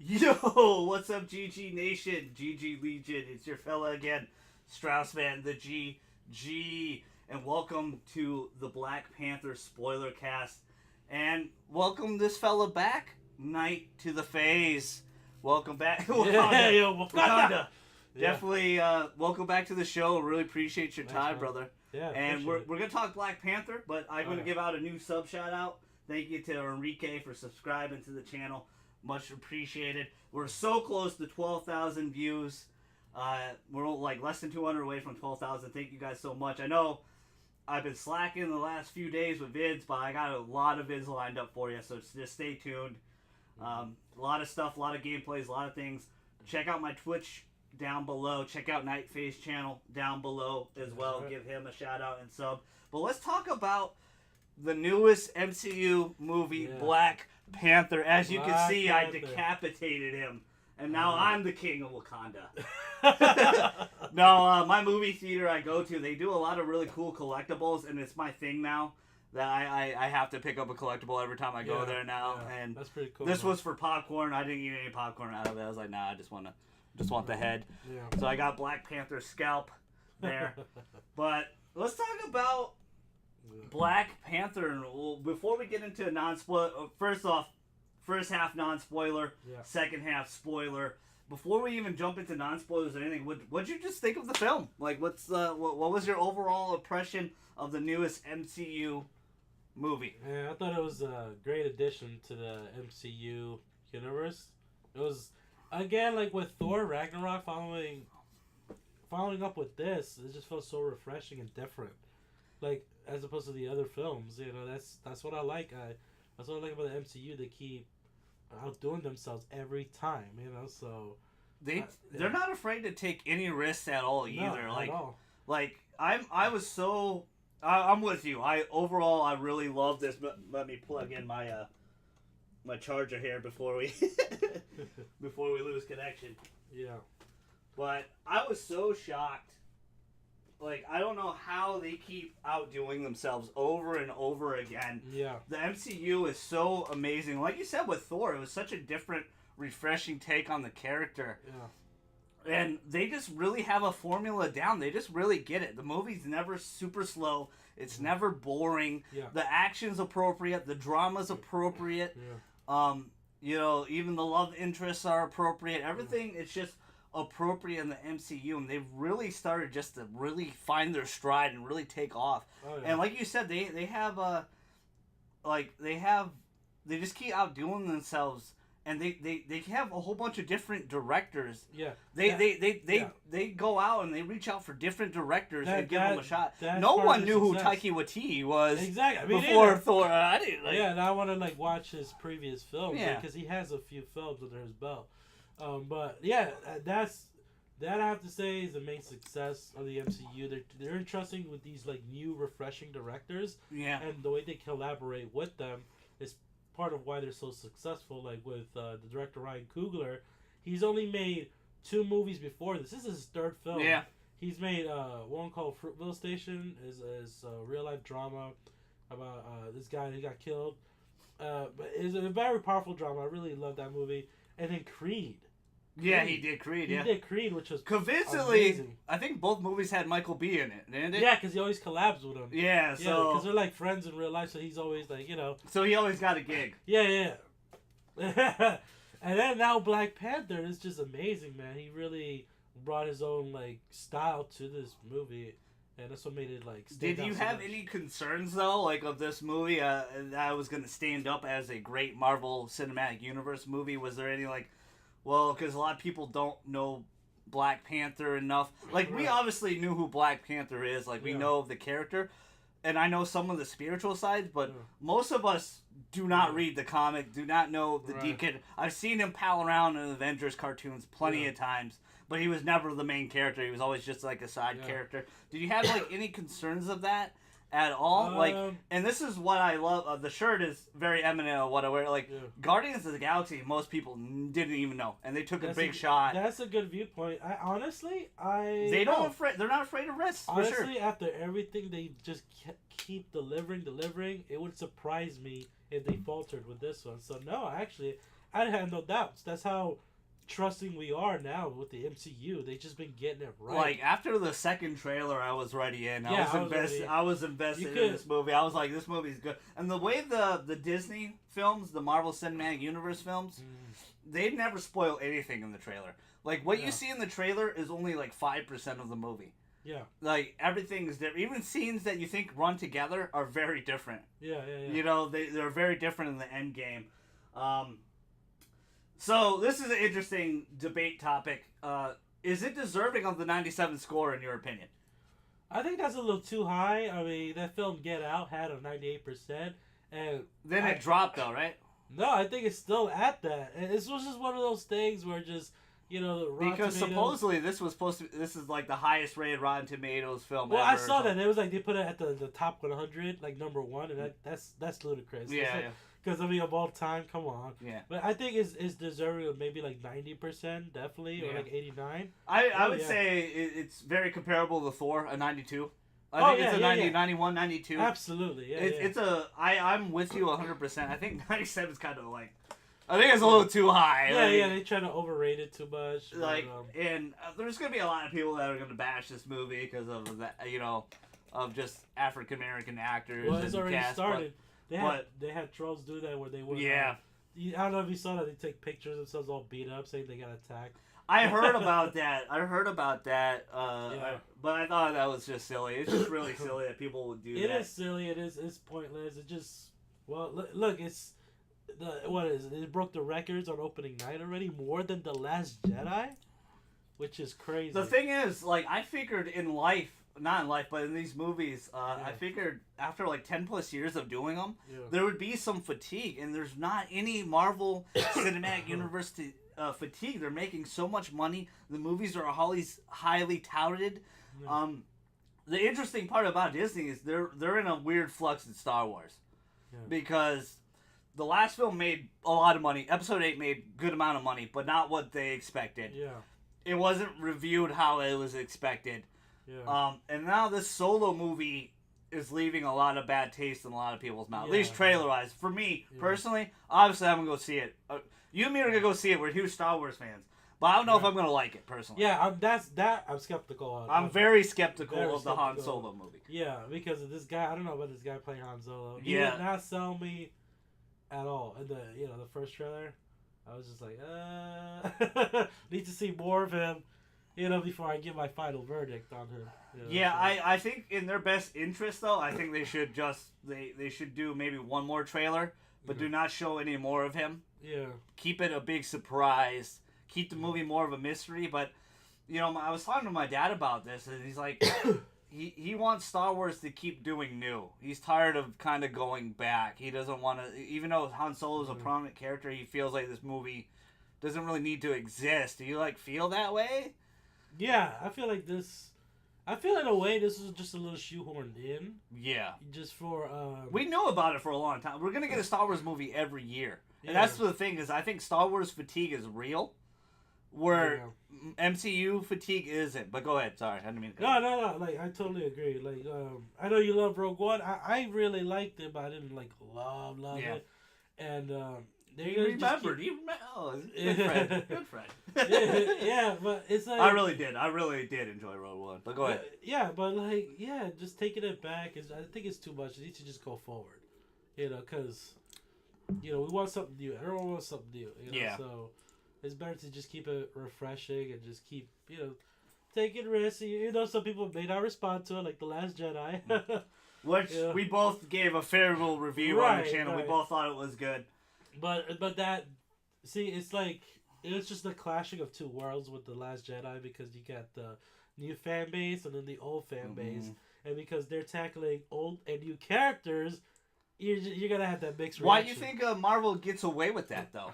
Yo, what's up, GG Nation, GG Legion? It's your fella again, Straussman, the GG, and welcome to the Black Panther Spoilercast. And welcome this fella back, Knight to the Phase. Welcome back, Yeah, yo, Wakanda. Yeah. Definitely, welcome back to the show. Really appreciate your time, man. brother. Yeah, And we're gonna talk Black Panther, but I'm gonna give out a new sub shout out. Thank you to Enrique for subscribing to the channel. Much appreciated. We're so close to 12,000 views. We're like less than 200 away from 12,000. Thank you guys so much. I know I've been slacking the last few days with vids, but I got a lot of vids lined up for you, so just stay tuned. A lot of stuff, a lot of gameplays, a lot of things. Check out my Twitch down below. Check out Nightface channel down below as well. Give him a shout out and sub. But let's talk about the newest MCU movie, Black Panther. As you can see, I decapitated him, and now I'm the king of Wakanda. No, my movie theater I go to, they do a lot of really cool collectibles, and it's my thing now that I have to pick up a collectible every time I go there now. And that's pretty cool. This was for popcorn. I didn't eat any popcorn out of it. I was like, nah, I just want the head. Yeah. So I got Black Panther's scalp there. But let's talk about Black Panther. Before we get into a non-spoiler, first off, first half non-spoiler, second half spoiler. Before we even jump into non-spoilers or anything, what'd you just think of the film? Like, what was your overall impression of the newest MCU movie? Yeah, I thought it was a great addition to the MCU universe. It was, again, like with Thor Ragnarok following up with this, it just felt so refreshing and different. Like, as opposed to the other films, that's what I like. That's what I like about the MCU. They keep outdoing themselves every time, so they're not afraid to take any risks at all either. No, like at all. Like I'm with you. I really love this. Let me plug in my my charger here before we before we lose connection. Yeah. But I was so shocked. Like, I don't know how they keep outdoing themselves over and over again. Yeah. The MCU is so amazing. Like you said with Thor, it was such a different, refreshing take on the character. Yeah. And they just really have a formula down. They just really get it. The movie's never super slow. It's never boring. Yeah. The action's appropriate. The drama's appropriate. Yeah. Even the love interests are appropriate. Everything, it's just appropriate in the MCU, and they've really started just to really find their stride and really take off. Oh, yeah. And like you said, they just keep outdoing themselves, and they have a whole bunch of different directors. Yeah. They go out and they reach out for different directors and give them a shot. No part one of knew who success. Taika Waititi was Exactly. before Thor. I didn't. And I want to watch his previous films because he has a few films under his belt. But yeah, that I have to say is the main success of the MCU. They're entrusting with these new refreshing directors. Yeah. And the way they collaborate with them is part of why they're so successful. Like with the director Ryan Coogler, he's only made 2 movies before this. This is his 3rd film. Yeah. He's made one called Fruitvale Station, is a real life drama about this guy who got killed. But it's a very powerful drama. I really love that movie. And then Creed. Yeah, he did Creed. He did Creed, which was convincingly. amazing. I think both movies had Michael B in it, didn't it? Yeah, because he always collabs with him. Yeah, so because they're friends in real life, so he's always So he always got a gig. Yeah. And then now Black Panther is just amazing, man. He really brought his own style to this movie, and that's what made it stand Did out you so have much. any concerns though, of this movie that was going to stand up as a great Marvel Cinematic Universe movie? Was there any because a lot of people don't know Black Panther enough. We obviously knew who Black Panther is. We know of the character, and I know some of the spiritual sides, but most of us do not read the comic, do not know the deep kid. I've seen him pal around in Avengers cartoons plenty of times, but he was never the main character. He was always just a side character. Did you have any concerns of that at all? And this is what I love. The shirt is very eminent of what I wear. Guardians of the Galaxy, most people didn't even know, and they took a big shot. That's a good viewpoint. They're not afraid of risks. Honestly, for sure. after everything they just keep delivering, it would surprise me if they faltered with this one. So no, actually, I had no doubts. That's how trusting we are now with the MCU. They've just been getting it right. Like after the second trailer, I was ready in. Yeah, I was invested in this movie. I was like, this movie's good. And the way the Disney films, the Marvel Cinematic Universe films, they never spoil anything in the trailer. Like what you see in the trailer is only like 5% of the movie. Yeah. Like everything is different. Even scenes that you think run together are very different. Yeah. You know, they're very different in the end game. So this is an interesting debate topic. Is it deserving of the 97 score in your opinion? I think that's a little too high. I mean, that film Get Out had a 98%, and then it dropped though, right? No, I think it's still at that. And this was just one of those things where just, you know, the Rotten because Tomatoes, supposedly this is like the highest rated Rotten Tomatoes film ever. Well, I saw that. It was like they put it at the top 100, like number one, and that's ludicrous. Yeah. Because, I mean, of all time, come on. Yeah. But I think it's deserving of maybe like 90%, definitely, or like 89. I would say it's very comparable to Thor, a 92. I think it's a 90, 91, 92. Absolutely, yeah. It's I'm with you 100%. I think 97 is kind of like, I think it's a little too high. Yeah, they try to overrate it too much. Like, and there's gonna be a lot of people that are gonna bash this movie because of that, you know, of just African American actors. Well, it's already started. But they had trolls do that where they would. Yeah. I don't know if you saw that. They take pictures of themselves all beat up, saying they got attacked. I heard about that. But I thought that was just silly. It's just really silly that people would do that. It is silly. It's pointless. It just look. It's what is it? It broke the records on opening night already, more than The Last Jedi, which is crazy. The thing is, like, I figured not in life, but in these movies, I figured after like 10 plus years of doing them, there would be some fatigue, and there's not any Marvel Cinematic Universe fatigue. They're making so much money. The movies are highly touted. Yeah. The interesting part about Disney is they're in a weird flux in Star Wars, because the last film made a lot of money. Episode 8 made good amount of money, but not what they expected. Yeah. It wasn't reviewed how it was expected. Yeah. And now this Solo movie is leaving a lot of bad taste in a lot of people's mouths. At least trailer-wise. For me, personally, obviously I'm going to go see it. You and me are going to go see it. We're huge Star Wars fans. But I don't know if I'm going to like it, personally. Yeah, I'm skeptical on. I'm very skeptical of the Han Solo movie. Yeah, because of this guy. I don't know about this guy playing Han Solo. He did not sell me at all. In the first trailer, I was just like, need to see more of him. Before I give my final verdict on him. I think in their best interest, though, I think they should they should do maybe one more trailer, but do not show any more of him. Yeah. Keep it a big surprise. Keep the movie more of a mystery. But, I was talking to my dad about this, and he's like, he wants Star Wars to keep doing new. He's tired of kind of going back. He doesn't want to, even though Han Solo is a prominent character, he feels like this movie doesn't really need to exist. Do you, feel that way? Yeah, I feel in a way this is just a little shoehorned in. Yeah. Just for we knew about it for a long time. We're gonna get a Star Wars movie every year. And that's the thing, is I think Star Wars fatigue is real. Where MCU fatigue isn't. But go ahead, sorry. I didn't mean to No. I totally agree. I know you love Rogue One. I really liked it, but I didn't love it. And You remembered. Good friend. yeah, but it's like... I really did enjoy Rogue One. But go ahead. Yeah, but just taking it back, I think it's too much. It needs to just go forward. Because, we want something new. Everyone wants something new. So it's better to just keep it refreshing and just keep, taking risks. Some people may not respond to it, like The Last Jedi. Which we both gave a favorable review on the channel. We both thought it was good. But that, see, it's like, it's just the clashing of two worlds with The Last Jedi, because you got the new fan base and then the old fan base. And because they're tackling old and new characters, you're going to have that mixed reaction. Why do you think Marvel gets away with that, though?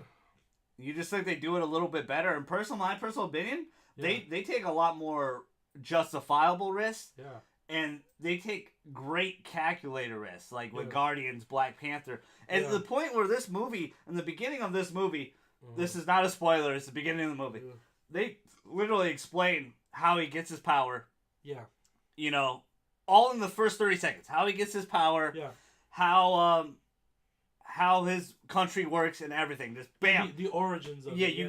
You just think they do it a little bit better? In my personal opinion, they take a lot more justifiable risks. Yeah. And they take great calculator risks, like with Guardians, Black Panther. And the point where this movie, in the beginning of this movie, this is not a spoiler, it's the beginning of the movie. They literally explain how he gets his power. Yeah. All in the first 30 seconds. How he gets his power. Yeah. how his country works and everything. Just bam. The origins of Yeah, it. you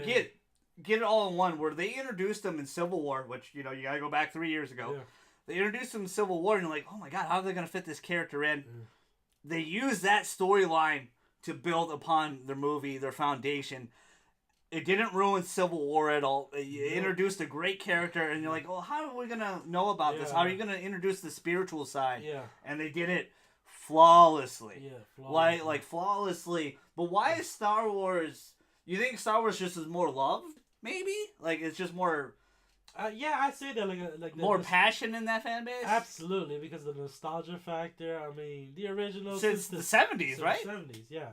get it all in one. Where they introduced him in Civil War, which you gotta go back 3 years ago. Yeah. They introduced him in Civil War, and you're like, oh my god, how are they gonna fit this character in? Yeah. They use that storyline to build upon their movie, their foundation. It didn't ruin Civil War at all. It introduced a great character, and you're like, well, how are we gonna know about this? How are you gonna introduce the spiritual side? Yeah. And they did it flawlessly. Yeah, flawlessly. Like flawlessly. But why is Star Wars? You think Star Wars just is more loved? Maybe like it's just more. Yeah, I say that like more passion in that fan base. Absolutely, because of the nostalgia factor. I mean, the original since the 70s, right? 70s, yeah.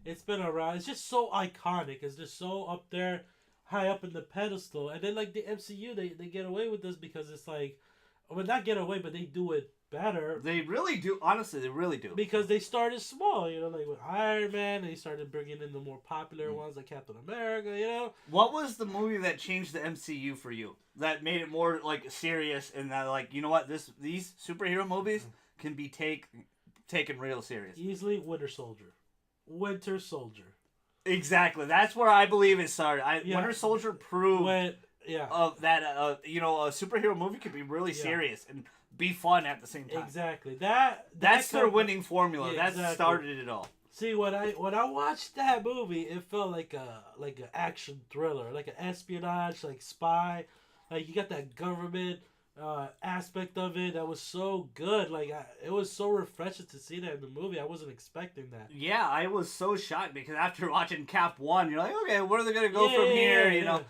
It's been around. It's just so iconic. It's just so up there, high up in the pedestal. And then like the MCU, they get away with this because it's like, well, not get away, but they do it better. They really do. Honestly, they really do. Because they started small, like with Iron Man, they started bringing in the more popular ones like Captain America, What was the movie that changed the MCU for you? That made it more like serious and that like, you know what, these superhero movies can be taken real serious. Easily Winter Soldier. Exactly. That's where I believe it started. Winter Soldier proved of that a superhero movie could be really serious and be fun at the same time. Exactly. That's their winning formula. Yeah, that started it all. See, when I watched that movie, it felt like an action thriller, like an espionage, like spy, like you got that government aspect of it that was so good. Like it was so refreshing to see that in the movie. I wasn't expecting that. Yeah, I was so shocked because after watching Cap 1, you're like, okay, where are they gonna go from here? You know.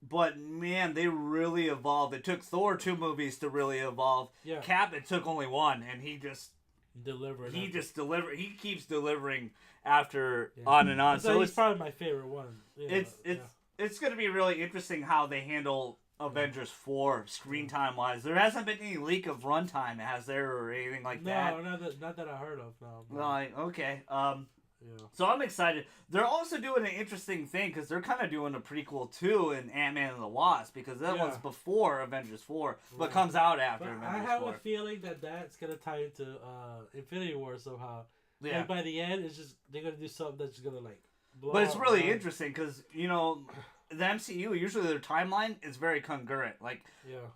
But man, they really evolved. It took Thor 2 movies to really evolve. Yeah. Cap, it took only one, and he just delivered. He just delivered. He keeps delivering after on and on. So he's probably my favorite one. It's going to be really interesting how they handle Avengers 4 screen time wise. There hasn't been any leak of runtime, has there, or anything like that? No, not that I heard of. No. Like, okay. So I'm excited. They're also doing an interesting thing because they're kind of doing a prequel too in Ant-Man and the Wasp because that one's before Avengers 4, but comes out after Avengers 4. I have a feeling that's gonna tie into Infinity War somehow. Yeah. Like by the end, it's just they're gonna do something that's gonna like blow. But it's really interesting because the MCU, usually their timeline is very congruent. Like,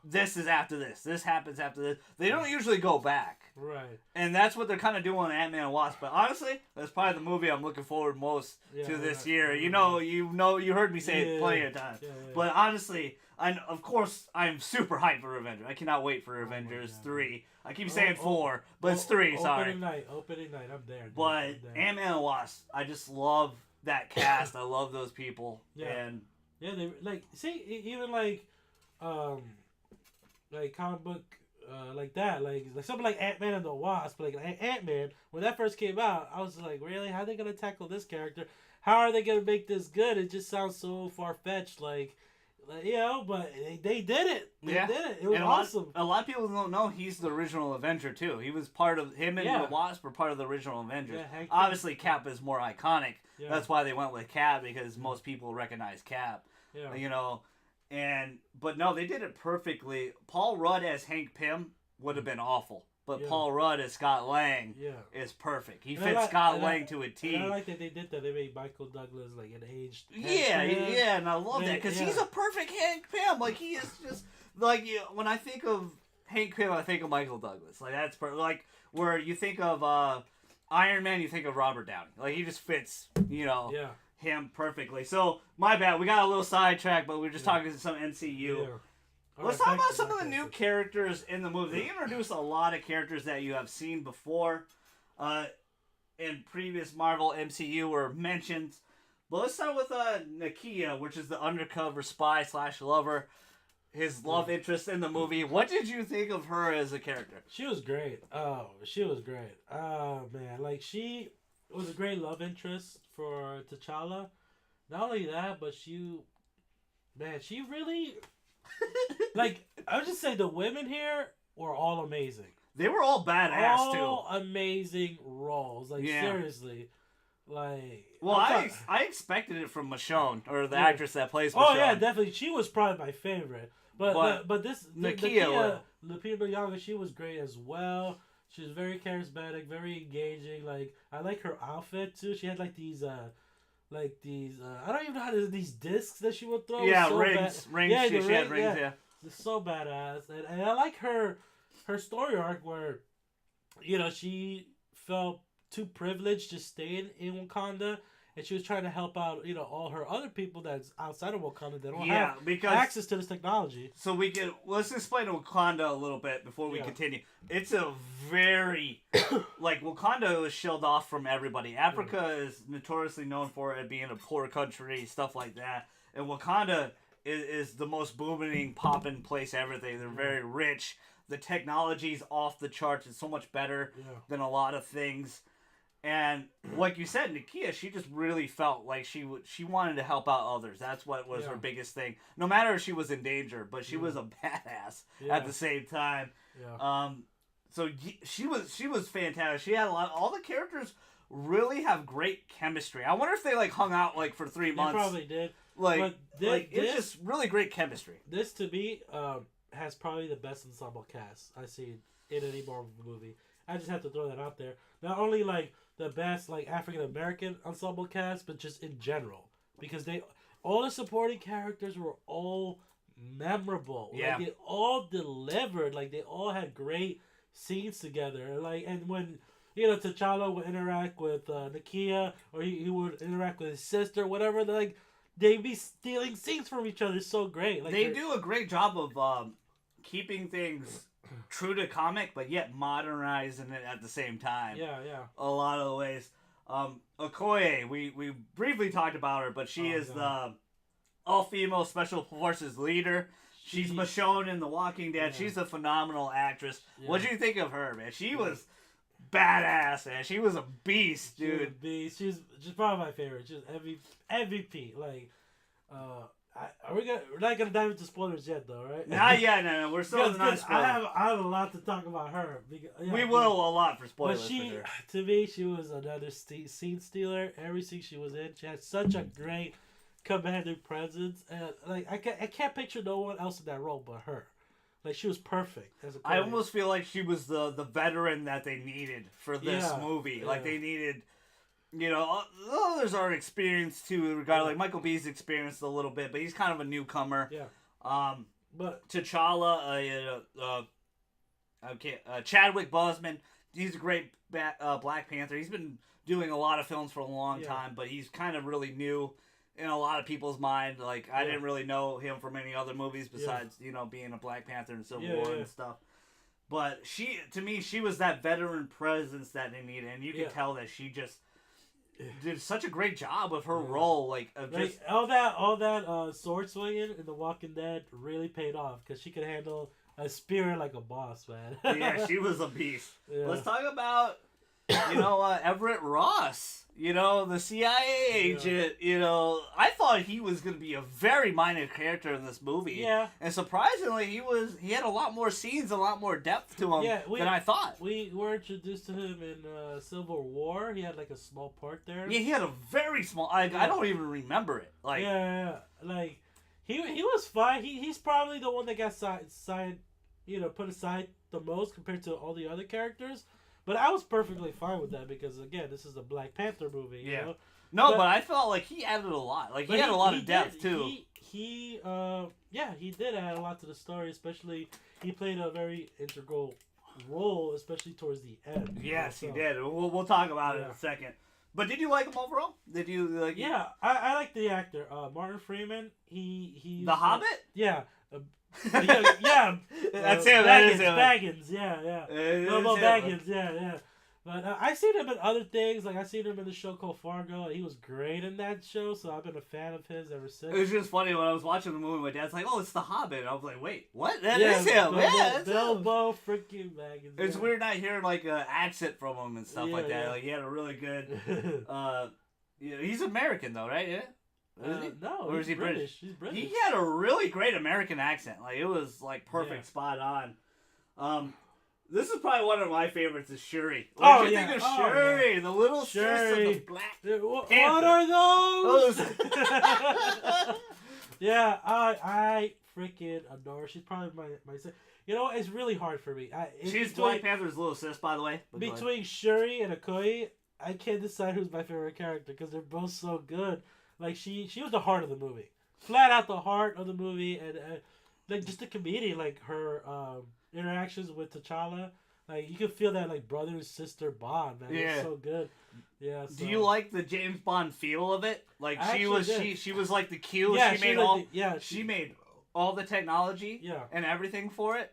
this is after this. This happens after this. They don't usually go back. Right. And that's what they're kind of doing in Ant-Man and Wasp. But honestly, that's probably the movie I'm looking forward most to this year. You heard me say it plenty of times. Yeah. But honestly, of course, I'm super hyped for Avengers. I cannot wait for Avengers 3. I keep saying 4, but it's 3, sorry. Opening night, I'm there. But Ant-Man and Wasp, I just love that cast. I love those people. Yeah. And yeah, they even like comic book like that, like something like Ant-Man and the Wasp, like Ant-Man. When that first came out, I was like, really, how are they gonna tackle this character? How are they gonna make this good? It just sounds so far fetched, but they did it. They did it. It was awesome. A lot of people don't know he's the original Avenger too. He was part of him and the Wasp were part of the original Avengers. Yeah, obviously, Cap is more iconic. Yeah. That's why they went with Cap because most people recognize Cap. Yeah. But no, they did it perfectly. Paul Rudd as Hank Pym would have been awful. But Paul Rudd as Scott Lang is perfect. He fits Scott Lang to a T. And I like that they did that. They made Michael Douglas like an aged. Yeah, and I love that because he's a perfect Hank Pym. Like he is just like when I think of Hank Pym, I think of Michael Douglas. Like that's like where you think of Iron Man, you think of Robert Downey. Like he just fits, him perfectly. So my bad, we got a little sidetracked, but we were just talking to some MCU. Yeah. Let's talk about some of the new characters in the movie. They introduced a lot of characters that you have seen before in previous Marvel MCU or mentioned. But let's start with Nakia, which is the undercover spy / lover. His love interest in the movie. What did you think of her as a character? She was great. Oh, she was great. Oh, man. Like, she was a great love interest for T'Challa. Not only that, but she really... like, I would just say the women here were all amazing. They were all badass, all amazing roles. Like, seriously. Like... Well, I expected it from Michonne, or the actress that plays Michonne. Oh, yeah, definitely. She was probably my favorite. But this... Nakia... Lupita Nyong'o, she was great as well. She's very charismatic, very engaging. Like I like her outfit too. She had like these I don't even know how to these discs that she would throw. Yeah, so rings. Yeah, she had rings. Yeah. It's so badass, and I like her story arc where, she felt too privileged to stay in Wakanda, and she was trying to help out, all her other people that's outside of Wakanda that don't have access to this technology. So let's explain Wakanda a little bit before we continue. It's a very, Wakanda was shelled off from everybody. Africa is notoriously known for it being a poor country, stuff like that. And Wakanda is the most booming, popping place ever. They're very rich. The technology's off the charts. It's so much better than a lot of things. And like you said, Nakia, she just really felt like she wanted to help out others. That's what was her biggest thing. No matter if she was in danger, but she was a badass at the same time. Yeah. So she was fantastic. She had all the characters really have great chemistry. I wonder if they hung out for 3 months. They probably did. It's just really great chemistry. This to me has probably the best ensemble cast I see in any Marvel movie. I just have to throw that out there. Not only the best African American ensemble cast, but just in general, because all the supporting characters were all memorable. Yeah. They all delivered. They all had great scenes together. And when T'Challa would interact with Nakia, or he would interact with his sister, whatever, they'd be stealing scenes from each other. It's so great. They do a great job of keeping things true to comic, but yet modernizing it at the same time. Yeah. A lot of the ways. Okoye, we briefly talked about her, but she is the all-female special forces leader. She's Michonne in The Walking Dead. Yeah. She's a phenomenal actress. Yeah. What did you think of her, man? She was badass, man. She was a beast, dude. She was a beast. She's probably my favorite. She's MVP. We're not gonna dive into spoilers yet, though, right? Not yet. No. We're still not spoilers. I have a lot to talk about her. We will a lot for spoilers. But to me, she was another scene stealer. Every scene she was in, she had such a great commanding presence, and I can't picture no one else in that role but her. She was perfect as a player. I almost feel like she was the veteran that they needed for this movie. Yeah. They needed. Others are experienced too. Regardless, Michael B's experienced a little bit, but he's kind of a newcomer. Yeah. But T'Challa, Chadwick Boseman, he's a great Black Panther. He's been doing a lot of films for a long time, but he's kind of really new in a lot of people's mind. I didn't really know him from any other movies besides being a Black Panther and Civil War and stuff. But to me, she was that veteran presence that they needed, and you could tell that she just did such a great job of her role, all that sword swinging in The Walking Dead really paid off because she could handle a spear like a boss, man. Yeah, she was a beast. Yeah. Let's talk about Everett Ross. The CIA agent. I thought he was going to be a very minor character in this movie. Yeah. And surprisingly, he had a lot more scenes, a lot more depth to him than I thought. We were introduced to him in Civil War. He had a small part there. Yeah, he had a very small. I don't even remember it. He was fine. He's probably the one that got put aside the most compared to all the other characters. But I was perfectly fine with that because, again, this is a Black Panther movie, you know? No, but I felt like he added a lot. He had a lot of depth, too. He did add a lot to the story, especially he played a very integral role, especially towards the end. Yes, he did. We'll talk about it in a second. But did you like him overall? Did you like him? Yeah, I like the actor. Martin Freeman, he The Hobbit? Yeah. That's him. Baggins, Baggins, yeah. But I've seen him in other things. I've seen him in the show called Fargo. He was great in that show, so I've been a fan of his ever since. It was just funny when I was watching the movie. My dad's like, "Oh, it's the Hobbit." And I was like, "Wait, what? That is him? Bilbo freaking Baggins." It's weird not hearing an accent from him and stuff like that. He had a really good. He's American though, right? Yeah. No, or is he British? He's British. He had a really great American accent. It was perfect, spot on. This is probably one of my favorites. Is Shuri? What do you think of Shuri? The little sister, the Black Panther. What are those? Yeah, I freaking adore her. She's probably my you know, it's really hard for me. She's Black Panther's little sis, by the way. Between Shuri and Okoye, I can't decide who's my favorite character because they're both so good. Like she was the heart of the movie, flat out the heart of the movie, and like just the comedian, like her interactions with T'Challa, like you can feel that like brother and sister bond, man. Yeah, it's so good. Yeah. So. Do you like the James Bond feel of it? Like she was like the Q. Yeah, she made all the technology. Yeah. And everything for it.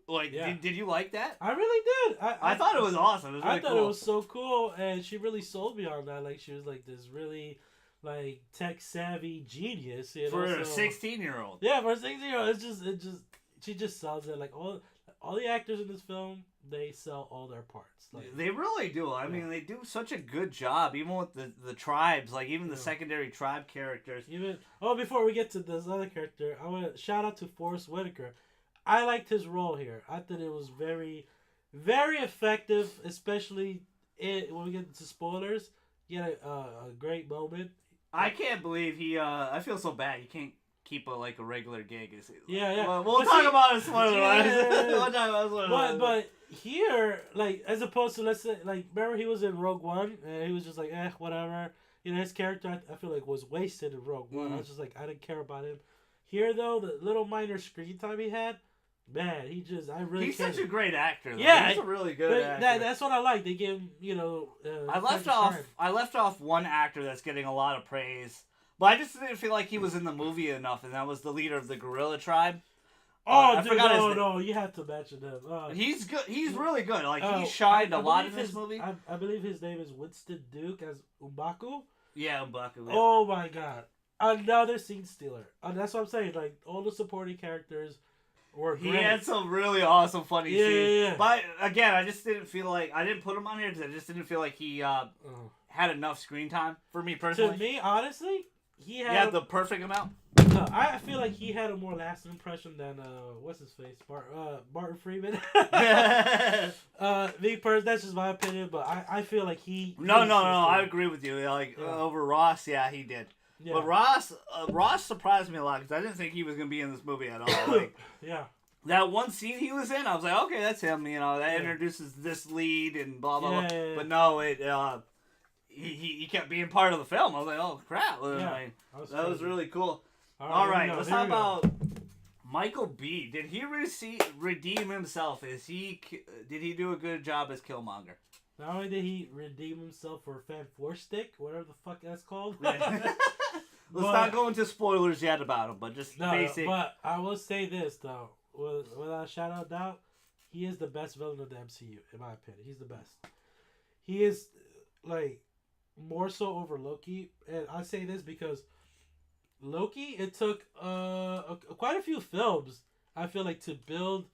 Like, did you like that? I really did. I thought it was awesome. It was really I thought it was so cool, and she really sold me on that. Like, she was like this really, like, tech savvy genius. You know? For a 16-year-old. Yeah, for a 16-year-old, she just sells it. Like all the actors in this film, they sell all their parts. Like, they really do. I mean, they do such a good job, even with the tribes, like even the secondary tribe characters. Before we get to this other character, I want to shout out to Forrest Whitaker. I liked his role here. I thought it was very, very effective, especially when we get into spoilers. He had a great moment. I can't believe he. I feel so bad. He can't keep a regular gig. Yeah. We'll talk about it spoiler wise. We'll talk about spoiler. But here, like, as opposed to, let's say, like, remember he was in Rogue One and he was just like, whatever. You know, his character I feel like was wasted in Rogue One. I was just like, I didn't care about him. Here though, the little minor screen time he had. Man, he's such a great actor, though. Yeah, he's a really good actor. That's what I like. They give him, I left off one actor that's getting a lot of praise, but I just didn't feel like he was in the movie enough, and that was the leader of the gorilla tribe. No, you have to mention him. He's good. He's really good. Like he shined a lot in this movie. I believe his name is Winston Duke as M'Baku. Yeah, M'Baku. Yeah. Oh my God, another scene stealer. That's what I'm saying. Like all the supporting characters. He had some really awesome, funny scenes. Yeah. But again, I just didn't feel like I didn't put him on here because I just didn't feel like he had enough screen time for me personally. To me, honestly, he had the perfect amount. No, I feel like he had a more lasting impression than what's his face, Martin Freeman. Me personally, that's just my opinion, but I feel like he. No, I agree with you. Like over Ross, he did. Yeah. But Ross surprised me a lot because I didn't think he was going to be in this movie at all. Like, that one scene he was in, I was like, okay, that's him. You know, that introduces this lead and blah, blah, blah. Yeah. But no, he kept being part of the film. I was like, oh, crap. That was really cool. All right, let's talk about Michael B. Did he redeem himself? Did he do a good job as Killmonger? Not only did he redeem himself for Fan Four Stick, whatever the fuck that's called. Let's not go into spoilers yet about him, but just basic. But I will say this, though. Without a shadow of doubt, he is the best villain of the MCU, in my opinion. He's the best. He is, like, more so over Loki. And I say this because Loki, it took quite a few films, I feel like, to build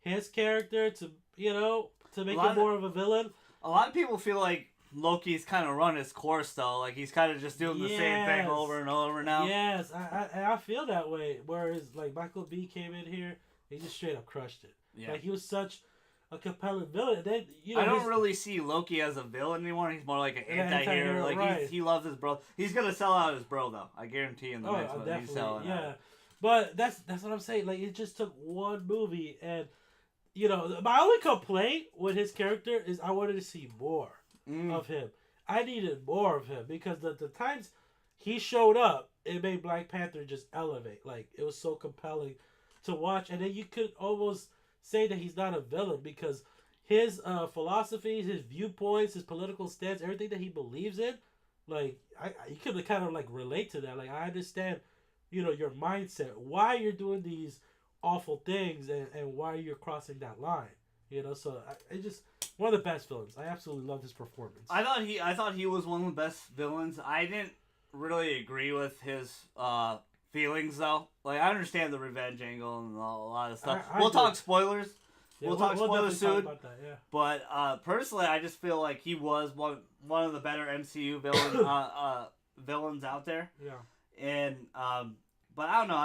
his character, to make him more of a villain. A lot of people feel like Loki's kind of run his course, though. Like, he's kind of just doing the same thing over and over now. Yes, I feel that way. Whereas, like, Michael B. came in here, he just straight up crushed it. Yeah. Like, he was such a compelling villain. And then, I don't really see Loki as a villain anymore. He's more like an anti-hero. Like, right. He loves his bro. He's going to sell out his bro, though. I guarantee in the next one. He's selling out. But that's what I'm saying. Like, it just took one movie. And, my only complaint with his character is I wanted to see more. Of him. I needed more of him because the times he showed up, it made Black Panther just elevate. Like, it was so compelling to watch. And then you could almost say that he's not a villain because his philosophies, his viewpoints, his political stance, everything that he believes in, like, you could kind of, like, relate to that. Like, I understand, your mindset, why you're doing these awful things and why you're crossing that line. So it just... one of the best villains. I absolutely loved his performance. I thought he was one of the best villains. I didn't really agree with his feelings, though. Like, I understand the revenge angle and a lot of stuff. We'll talk spoilers. Yeah, we'll talk spoilers soon. Talk about that, yeah. But personally, I just feel like he was one of the better MCU villains out there. Yeah. And but I don't know.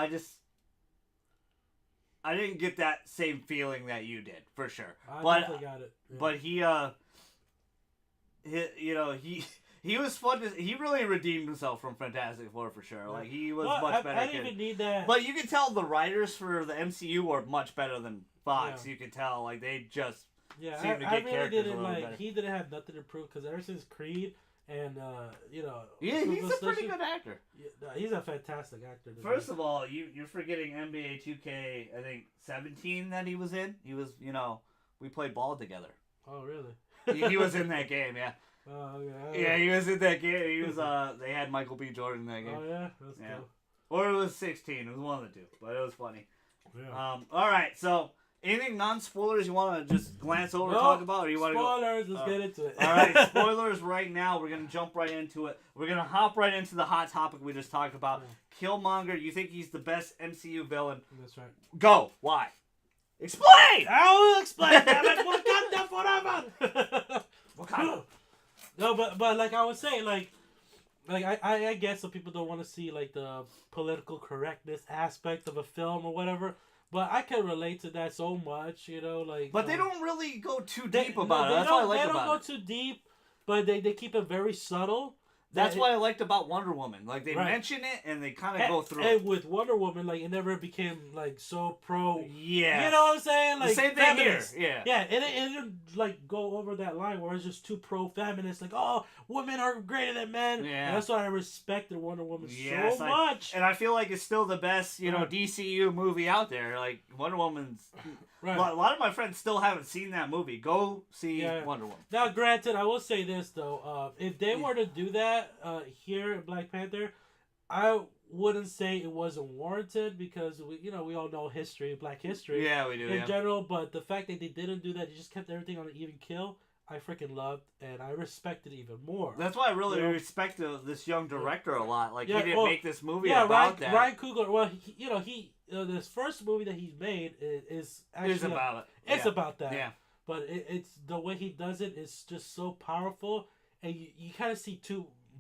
I didn't get that same feeling that you did, for sure. I definitely got it. Yeah. But He was fun. He really redeemed himself from Fantastic Four for sure. Like he was much better. I didn't even need that. But you can tell the writers for the MCU were much better than Fox. Yeah. You could tell like they just yeah, seemed to I get really characters didn't a little like. better. He didn't have nothing to prove because ever since Creed and Yeah, he's a pretty good actor. Yeah, he's a fantastic actor. First of all, you're forgetting NBA 2K. I think 17 that he was in. He was we played ball together. Oh really? He was in that game. Yeah. Oh okay. Yeah, he was in that game. He was. They had Michael B. Jordan in that game. Oh yeah, that's cool. Or it was 16. It was one of the two, but it was funny. Yeah. All right. So, anything non-spoilers you want to just glance over, talk about, or you want to go? Spoilers. Let's get into it. All right, spoilers right now. We're gonna jump right into it. We're gonna hop right into the hot topic we just talked about. Yeah. Killmonger. You think he's the best MCU villain? That's right. Go. Why? Explain. I will explain. Damn it! Wakanda forever. Wakanda. No, but like I was saying, like I guess some people don't want to see like the political correctness aspect of a film or whatever, but I can relate to that so much, like. But they don't really go too deep about it. That's what I like about it. They don't go too deep, but they keep it very subtle. That's what I liked about Wonder Woman. Like they mention it and they kind of go through it. And with Wonder Woman, like it never became like so pro. Yeah. You know what I'm saying? Like the same thing feminist. Here. Yeah. Yeah. It didn't like go over that line where it's just too pro feminist. Like women are greater than men. Yeah. And that's why I respected Wonder Woman so much. And I feel like it's still the best DCU movie out there. Like Wonder Woman's. Right. A lot of my friends still haven't seen that movie. Go see Wonder Woman. Now, granted, I will say this though: if they were to do that here in Black Panther, I wouldn't say it wasn't warranted because we all know history, Black history. Yeah, we do. In general, but the fact that they didn't do that, they just kept everything on an even kill. I freaking loved, and I respected even more. That's why I really respect this young director a lot. Like he didn't make this movie about that. Ryan Coogler. Well, he this first movie that he's made is actually about it. It's about that. Yeah. But it's the way he does it is just so powerful, and you kind of see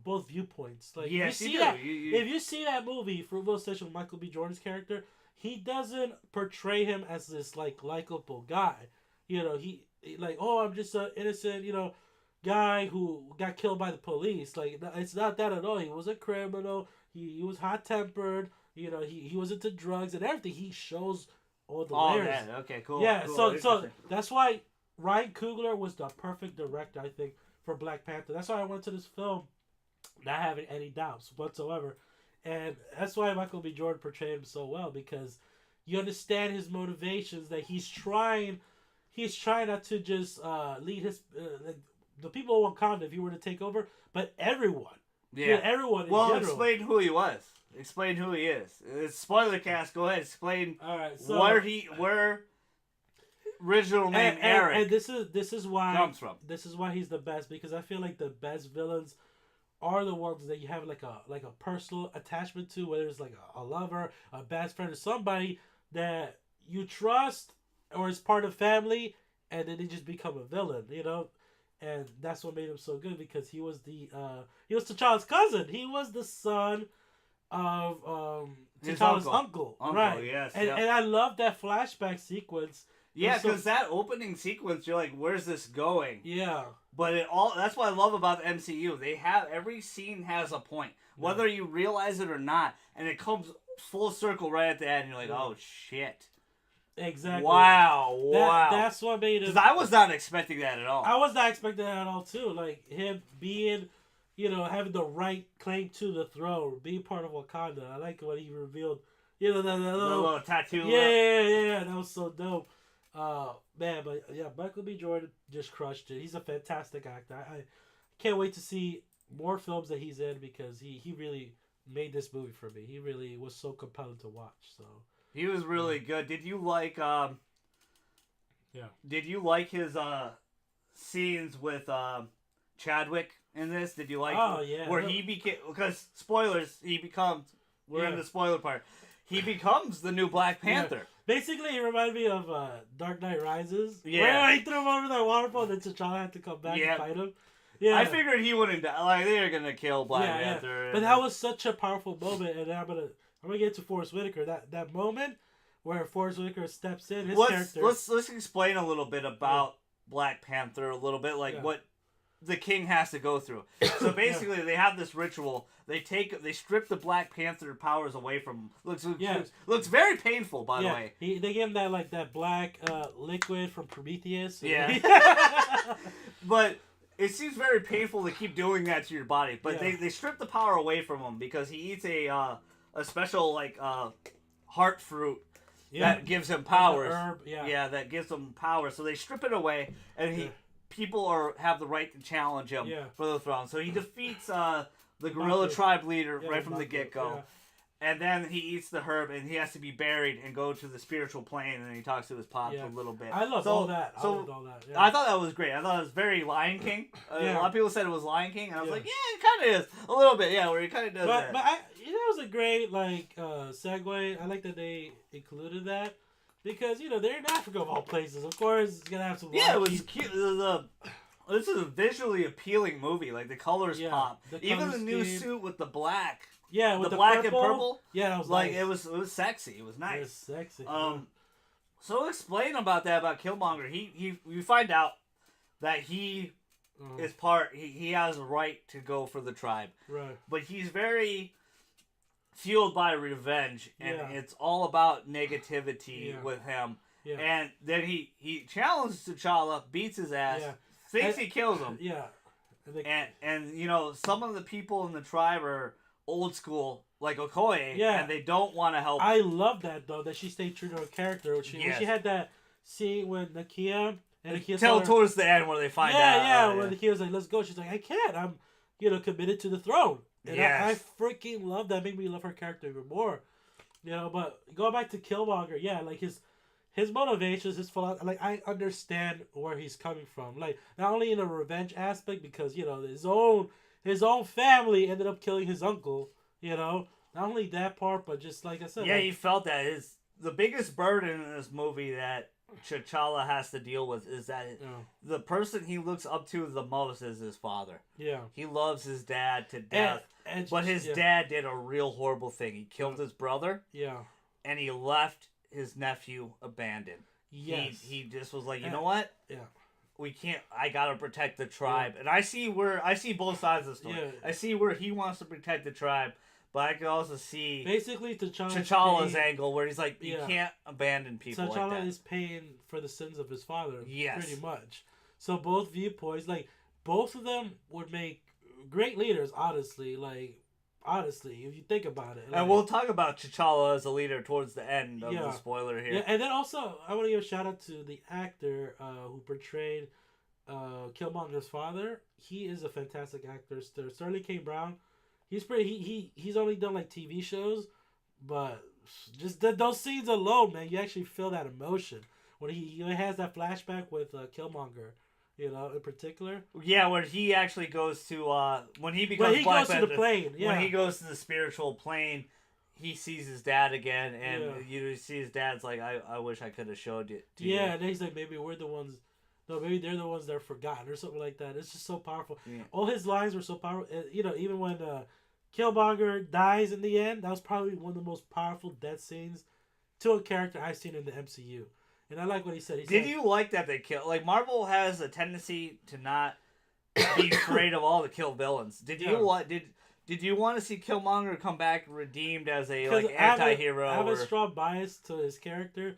both viewpoints. Like yes, you see that if you see that movie for Will Smith with Michael B. Jordan's character, he doesn't portray him as this like likable guy. He like I'm just an innocent guy who got killed by the police. Like it's not that at all. He was a criminal. He was hot tempered. He was into drugs and everything. He shows all the layers. Man. Okay, cool. Yeah, cool. so that's why Ryan Coogler was the perfect director, I think, for Black Panther. That's why I went to this film not having any doubts whatsoever. And that's why Michael B. Jordan portrayed him so well, because you understand his motivations, that he's trying not to just lead his the people of Wakanda if he were to take over, but everyone. Yeah, everyone. Well, explain who he was. Explain who he is. It's Spoilercast. Go ahead. Explain. All right. So where original name Eric. And this is why comes from. This is why he's the best, because I feel like the best villains are the ones that you have like a personal attachment to, whether it's like a lover, a best friend, or somebody that you trust or is part of family, and then they just become a villain, and that's what made him so good, because he was T'Challa's cousin. He was the son of T'Challa's uncle. Right? Yes. And I love that flashback sequence. Yeah, because that opening sequence, you're like, where's this going? Yeah. But that's what I love about the MCU. Every scene has a point, whether you realize it or not, and it comes full circle right at the end. And you're like, oh shit. Exactly. Wow. That's what made him. Because I was not expecting that at all. I was not expecting that at all too. Like him being, having the right claim to the throne, being part of Wakanda. I like when he revealed, the little tattoo. Yeah. That was so dope. Man, but yeah, Michael B. Jordan just crushed it. He's a fantastic actor. I can't wait to see more films that he's in, because he really made this movie for me. He really was so compelling to watch. So he was really good. Did you like Did you like his scenes with Chadwick in this? Did you like where he became, because spoilers, we're in the spoiler part. He becomes the new Black Panther. Yeah. Basically, he reminded me of Dark Knight Rises. Yeah. Where he threw him over that waterfall, and then T'Challa had to come back and fight him. Yeah. I figured he wouldn't die. Like, they were going to kill Black Panther. Yeah. But that was such a powerful moment, and I'm gonna get to Forrest Whitaker. That moment where Forrest Whitaker steps in, his character. Let's explain a little bit about Black Panther a little bit, like the king has to go through. So basically, they have this ritual. They strip the Black Panther powers away from him. Looks very painful, by the way. They give him that black liquid from Prometheus. Yeah. But it seems very painful to keep doing that to your body. But they strip the power away from him because he eats a special heart fruit that gives him powers. Herb, that gives him power. So they strip it away, and people have the right to challenge him for the throne. So he defeats the gorilla tribe leader right from the get-go. Yeah. And then he eats the herb, and he has to be buried and go to the spiritual plane, and then he talks to his pops a little bit. I love all that. Yeah. I thought that was great. I thought it was very Lion King. A lot of people said it was Lion King, and I was like, it kind of is. A little bit, where he kind of does that. But that was a great, segue. I like that they included that. Because, they're in Africa of all places. Of course, it's going to have some... Yeah, it was cute. This is a visually appealing movie. Like, the colors pop. Even the new suit with the black... Yeah, with the black and purple. Yeah, that was like nice. it was sexy. It was nice. It was sexy. So explain about Killmonger. We find out that he is he has a right to go for the tribe. Right. But he's very fueled by revenge, and it's all about negativity with him. Yeah. And then he challenges T'Challa, beats his ass, thinks he kills him. Yeah. And some of the people in the tribe are old school, like Okoye, and they don't want to help. I love that, though, that she stayed true to her character. When she had that scene with Nakia, and Nakia towards the end where they find out. When Nakia's like, let's go. She's like, I can't. I'm, committed to the throne. And I freaking love that. Made me love her character even more. But going back to Killmonger, his motivations, his philosophy, I understand where he's coming from. Like, not only in a revenge aspect, because, his own family ended up killing his uncle, Not only that part, but just like I said. Yeah, he felt that. The biggest burden in this movie that T'Challa has to deal with is that the person he looks up to the most is his father. Yeah. He loves his dad to death. But his dad did a real horrible thing. He killed his brother. Yeah. And he left his nephew abandoned. Yes. He just was like, you know what? Yeah. We can't. I gotta protect the tribe, and I see both sides of the story. Yeah. I see where he wants to protect the tribe, but I can also see basically T'Challa's angle where he's like, you can't abandon people. T'Challa like that. is paying for the sins of his father. Yes, pretty much. So both viewpoints, both of them would make great leaders. Honestly, if you think about it. And we'll talk about T'Challa as a leader towards the end of the spoiler here. Yeah, and then also, I want to give a shout out to the actor who portrayed Killmonger's father. He is a fantastic actor. Sterling K. Brown. He's he's only done TV shows, but just those scenes alone, man, you actually feel that emotion when he has that flashback with Killmonger. In particular. Yeah, when he actually goes to when he becomes Black Panther, to the plane. Yeah. When he goes to the spiritual plane, he sees his dad again, and you see his dad's like, I wish I could have showed it to you. Yeah, and he's like, maybe we're the ones. No, maybe they're the ones that are forgotten or something like that. It's just so powerful. Yeah. All his lines were so powerful. Even when Killmonger dies in the end, that was probably one of the most powerful death scenes to a character I've seen in the MCU. And I like what he said. Did you like that they kill? Marvel has a tendency to not be afraid of all the kill villains. Did you want to see Killmonger come back redeemed as a anti-hero? I have a strong bias to his character.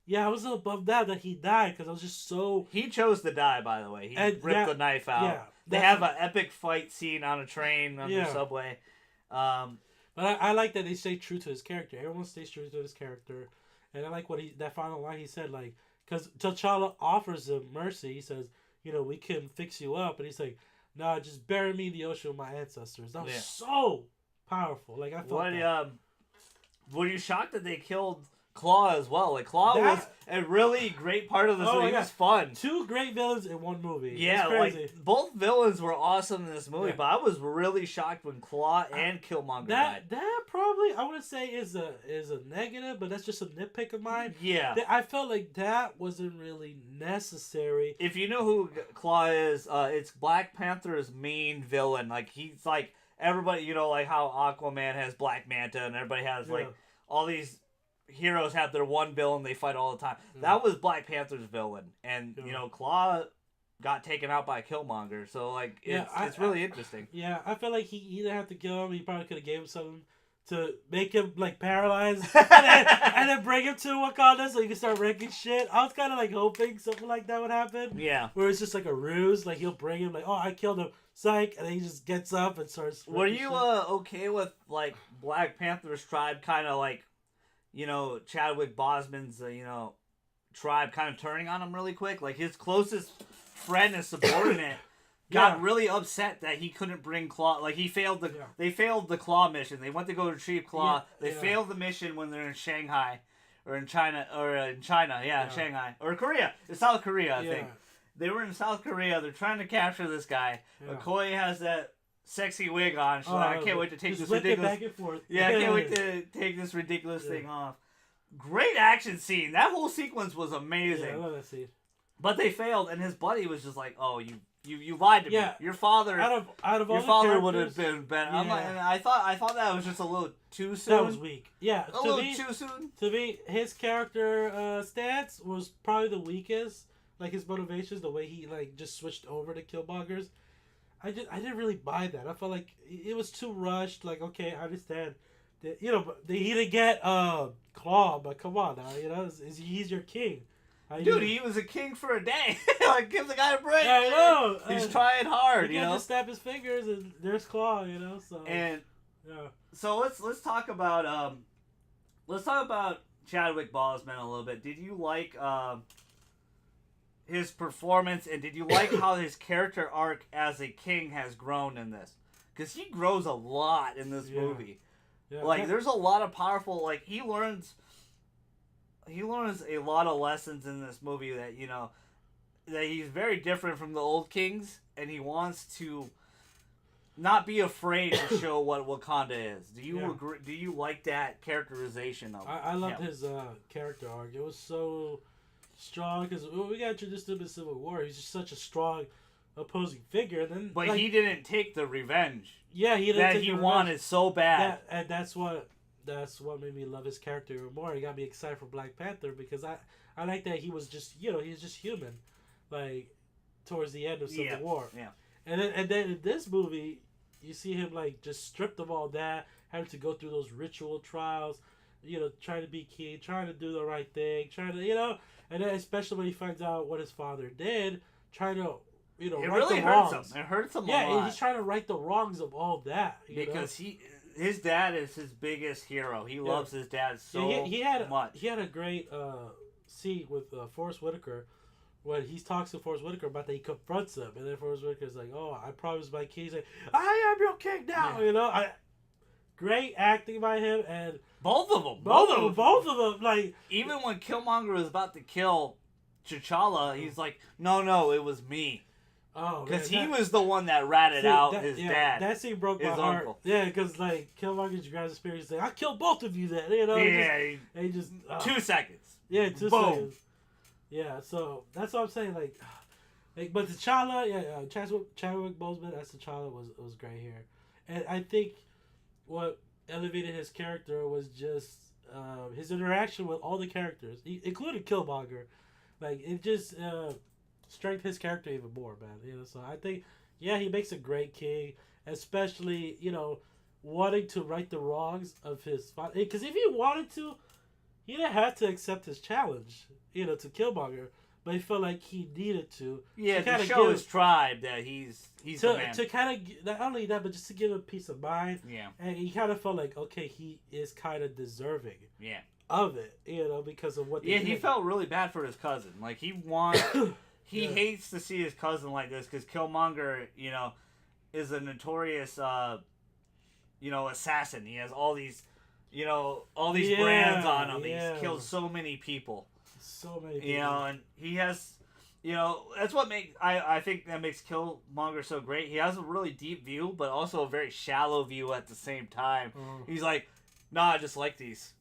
Yeah, I was above that he died because I was just so... He chose to die, by the way. He ripped the knife out. Yeah, they have an epic fight scene on a train on the subway. But I like that they stay true to his character. Everyone stays true to his character. And I like that final line he said, because T'Challa offers him mercy. He says, we can fix you up. And he's like, no, just bury me in the ocean with my ancestors. That was so powerful. I felt were you shocked that they killed Claw as well? Claw was a really great part of this movie. It was fun. 2 great villains in one movie. Yeah, both villains were awesome in this movie, but I was really shocked when Claw and Killmonger died. That probably, I wouldn't say is a negative, but that's just a nitpick of mine. Yeah. I felt like that wasn't really necessary. If you know who Claw is, it's Black Panther's main villain. He's everybody, how Aquaman has Black Manta and everybody has all these heroes have their one villain they fight all the time. That was Black Panther's villain, and Claw got taken out by Killmonger. So like it's really interesting. Yeah, I feel like he either had to kill him. He probably could have gave him something to make him like paralyzed, and then bring him to Wakanda so he can start wrecking shit. I was kind of like hoping something like that would happen. Yeah, where it's just like a ruse. Like he'll bring him like, oh, I killed him, psych, and then he just gets up and starts. Were you okay with like Black Panther's tribe kind of like, Chadwick Boseman's tribe kind of turning on him really quick? Like his closest friend and subordinate. Got really upset that he couldn't bring Claw. Like he failed they failed the Claw mission. They went to go retrieve Claw. They failed the mission when they're in Shanghai, or in China, Shanghai or Korea. It's South Korea, I think. They were in South Korea. They're trying to capture this guy. Okoye has that sexy wig on. She's like, I can't wait to take this ridiculous. Back and forth. Yeah, I can't wait to take this ridiculous thing off. Great action scene. That whole sequence was amazing. Yeah, I love that scene. But they failed, and his buddy was just like, "Oh, you lied to me. Your father, out of all your father would have been better." Yeah. I'm like, and I thought that was just a little too soon. That was weak. Yeah, a little too soon. To me, his character stance was probably the weakest. Like his motivations, the way he like just switched over to Killmonger's. I didn't really buy that. I felt like it was too rushed. Like, okay, I understand. That, he didn't get Claw, but come on now, he's your king. Dude, he was a king for a day. Like, give the guy a break. I know. He's trying hard, he just snap his fingers and there's Claw, So so let's talk about Chadwick Boseman a little bit. Did you like his performance, and did you like how his character arc as a king has grown in this? Because he grows a lot in this movie. Yeah. Like, there's a lot of powerful. Like, he learns a lot of lessons in this movie that that he's very different from the old kings, and he wants to not be afraid to show what Wakanda is. Do you agree? Do you like that characterization of? I loved his character arc. It was so strong because we got introduced to him in Civil War. He's just such a strong opposing figure. But he didn't take the revenge. Yeah, he didn't. That he wanted so bad. And that's what made me love his character more. It got me excited for Black Panther because I like that he was just he's just human, like towards the end of Civil War. Yeah. And then in this movie, you see him like just stripped of all that, having to go through those ritual trials, trying to be king, trying to do the right thing, trying to and then especially when he finds out what his father did, trying to it right really the hurts wrongs. him. It hurts him a lot. Yeah, he's trying to right the wrongs of all that because his dad is his biggest hero. He loves his dad so much. He had a great scene with Forrest Whitaker when he talks to Forrest Whitaker about that. He confronts him, and then Forrest Whitaker's like, "Oh, I promised my king." He's like, "I am your king now." Yeah. Great acting by him, and both of them. Like, even when Killmonger was about to kill T'Challa, he's like, "No, it was me." Oh, because he was the one that ratted out his dad. That scene broke my heart. Uncle. Yeah, because like Killmonger just grabs his spear. He's like, "I killed both of you." Then he just 2 seconds. Yeah, 2 seconds. Yeah, so that's what I'm saying. Like but T'Challa, Chadwick Boseman as T'Challa was great here, and I think what elevated his character was just his interaction with all the characters, including Killmonger. Like it just strengthened his character even more, man. So I think he makes a great king, especially wanting to right the wrongs of his father. Because if he wanted to, he didn't have to accept his challenge, to Killmonger. But he felt like he needed to. Yeah, to show his tribe that he's the man. To kind of, not only that, but just to give him peace of mind. Yeah. And he kind of felt like, okay, he is kind of deserving. Yeah. Of it, because of what. He felt really bad for his cousin. Like he hates to see his cousin like this because Killmonger, is a notorious, assassin. He has all these, brands on him. He's killed so many people. And he has, that's what I think that makes Killmonger so great. He has a really deep view, but also a very shallow view at the same time. He's like, I just like these.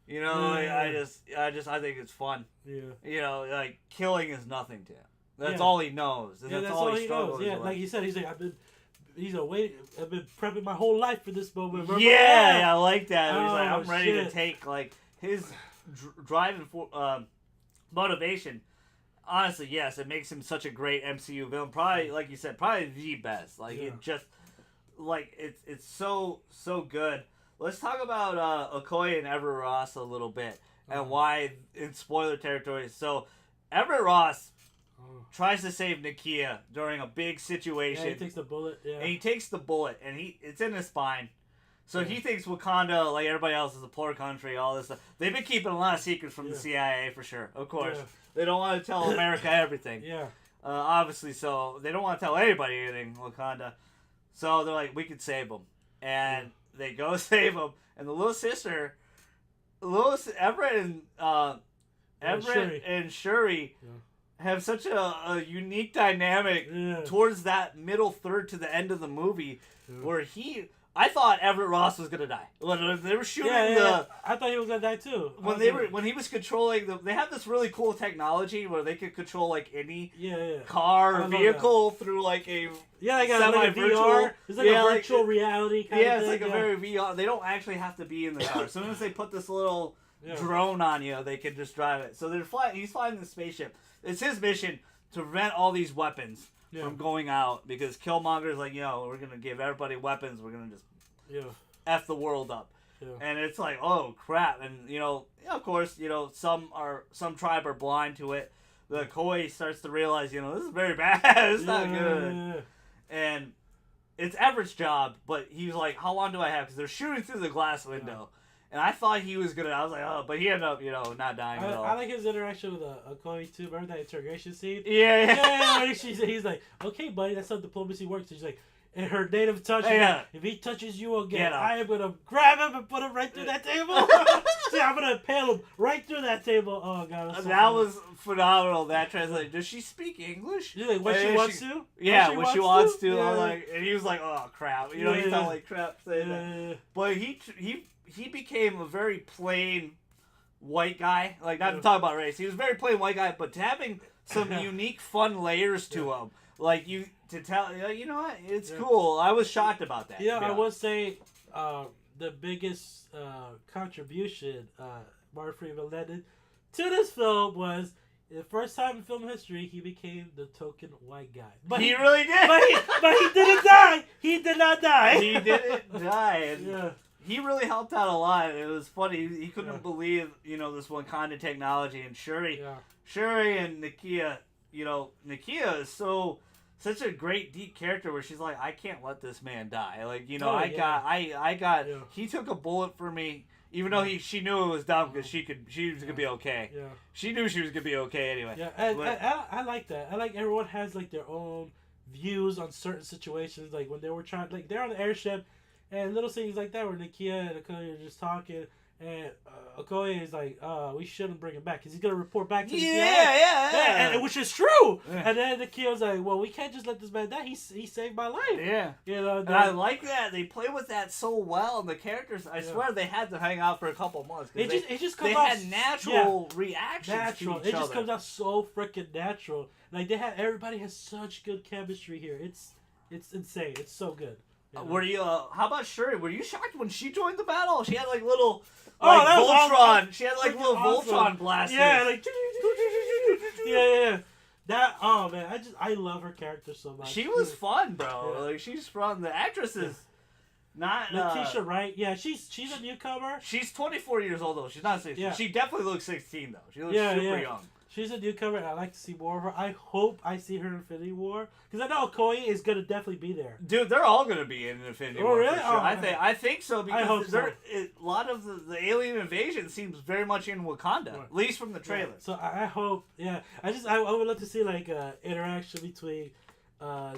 I think it's fun. Yeah. Like killing is nothing to him. That's all he knows. And that's all he struggles with. Yeah, like you said, he's like, I've been prepping my whole life for this moment. Yeah, I like that. He's like, I'm ready to take his drive and motivation. honestly, yes, it makes him such a great MCU villain. Probably, like you said, probably the best. Like it just, like it's so good. Let's talk about Okoye and Everett Ross a little bit and why in spoiler territory. So Everett Ross tries to save Nakia during a big situation. Yeah, he takes the bullet. Yeah, and he takes the bullet, and it's in his spine. So he thinks Wakanda, like everybody else, is a poor country, all this stuff. They've been keeping a lot of secrets from the CIA, for sure. Of course. Yeah. They don't want to tell America everything. Obviously, so they don't want to tell anybody anything, Wakanda. So they're like, we could save him. And they go save him. And the little sister, Everett and Shuri have such a unique dynamic towards that middle third to the end of the movie where I thought Everett Ross was gonna die. When they were shooting I thought he was gonna die too. When he was controlling they have this really cool technology where they could control like any car or vehicle through like a semi-virtual. It's like a virtual reality kind of thing. It's like a very VR. They don't actually have to be in the car. As soon as they put this little drone on you, they can just drive it. So he's flying the spaceship. It's his mission to prevent all these weapons from going out because Killmonger's like, we're gonna give everybody weapons. We're gonna just F the world up. And it's like, oh crap. And of course, some tribe are blind to it. The Koi starts to realize, this is very bad. It's not good. And it's Everett's job, but he's like, how long do I have? Because they're shooting through the glass window. And I thought he was gonna. I was like, oh, but he ended up, not dying at all. I like his interaction with Okoye too. Remember that interrogation scene? Yeah. He's like, okay, buddy, that's how diplomacy works. She's like, in her native touch, if he touches you again, I am gonna grab him and put him right through that table. See, I'm gonna impale him right through that table. Oh god, that was phenomenal. That translation. Does she speak English? She's like, what she wants to? Yeah, what she wants to. I'm like, and he was like, oh crap. He felt like crap saying that. But he became a very plain white guy. Like, not to talk about race. He was a very plain white guy, but having some unique, fun layers to him. Like, to tell, you know what? It's cool. I was shocked about that. I would say the biggest contribution Martin Freeman lended to this film was the first time in film history he became the token white guy. But he really did. But he didn't die. He did not die. He didn't die. And he really helped out a lot. It was funny. He couldn't believe, this Wakanda technology. And Shuri and Nakia, Nakia is such a great deep character where she's like, I can't let this man die. Like, he took a bullet for me, even though she knew it was dumb because she was gonna be okay. Yeah. She knew she was gonna be okay anyway. Yeah, I like that. I like everyone has like their own views on certain situations. Like when they were they're on the airship. And little things like that where Nakia and Okoye are just talking, and Okoye is like, we shouldn't bring him back because he's going to report back to the CIA. Yeah. And which is true. Yeah. And then Nakia was like, well, we can't just let this man die. He saved my life. Yeah. And I like that. They play with that so well. And the characters, I swear they had to hang out for a couple months. It just comes they out, had natural reactions to each other. It just comes out so freaking natural. Like, everybody has such good chemistry here. It's insane. It's so good. Were you? How about Shuri? Were you shocked when she joined the battle? She had like little, Voltron. Awesome. She had like little Voltron blasters. Yeah, like yeah. That man, I love her character so much. She was fun, bro. Like she's fun. The actress is not Letitia Wright. Yeah, she's a newcomer. She's 24 years old though. She's not 16. Yeah. She definitely looks 16 though. She looks super young. She's a newcomer, and I like to see more of her. I hope I see her in Infinity War because I know Okoye is gonna definitely be there. Dude, they're all gonna be in Infinity War. Really? For sure. I think so because a lot of the alien invasion seems very much in Wakanda, at least from the trailer. So I hope, I would love to see like interaction between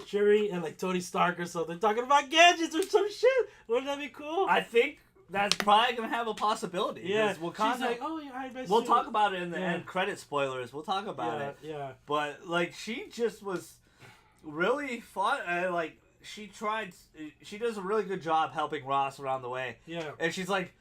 Shuri and like Tony Stark or something talking about gadgets or some shit. Wouldn't that be cool? I think that's probably gonna have a possibility. Yeah, Wakanda, she's like, oh yeah, I bet. We'll talk about it in the end credit spoilers. We'll talk about it. Yeah. But like, she just was really fun. Like, she does a really good job helping Ross around the way. Yeah. And she's like,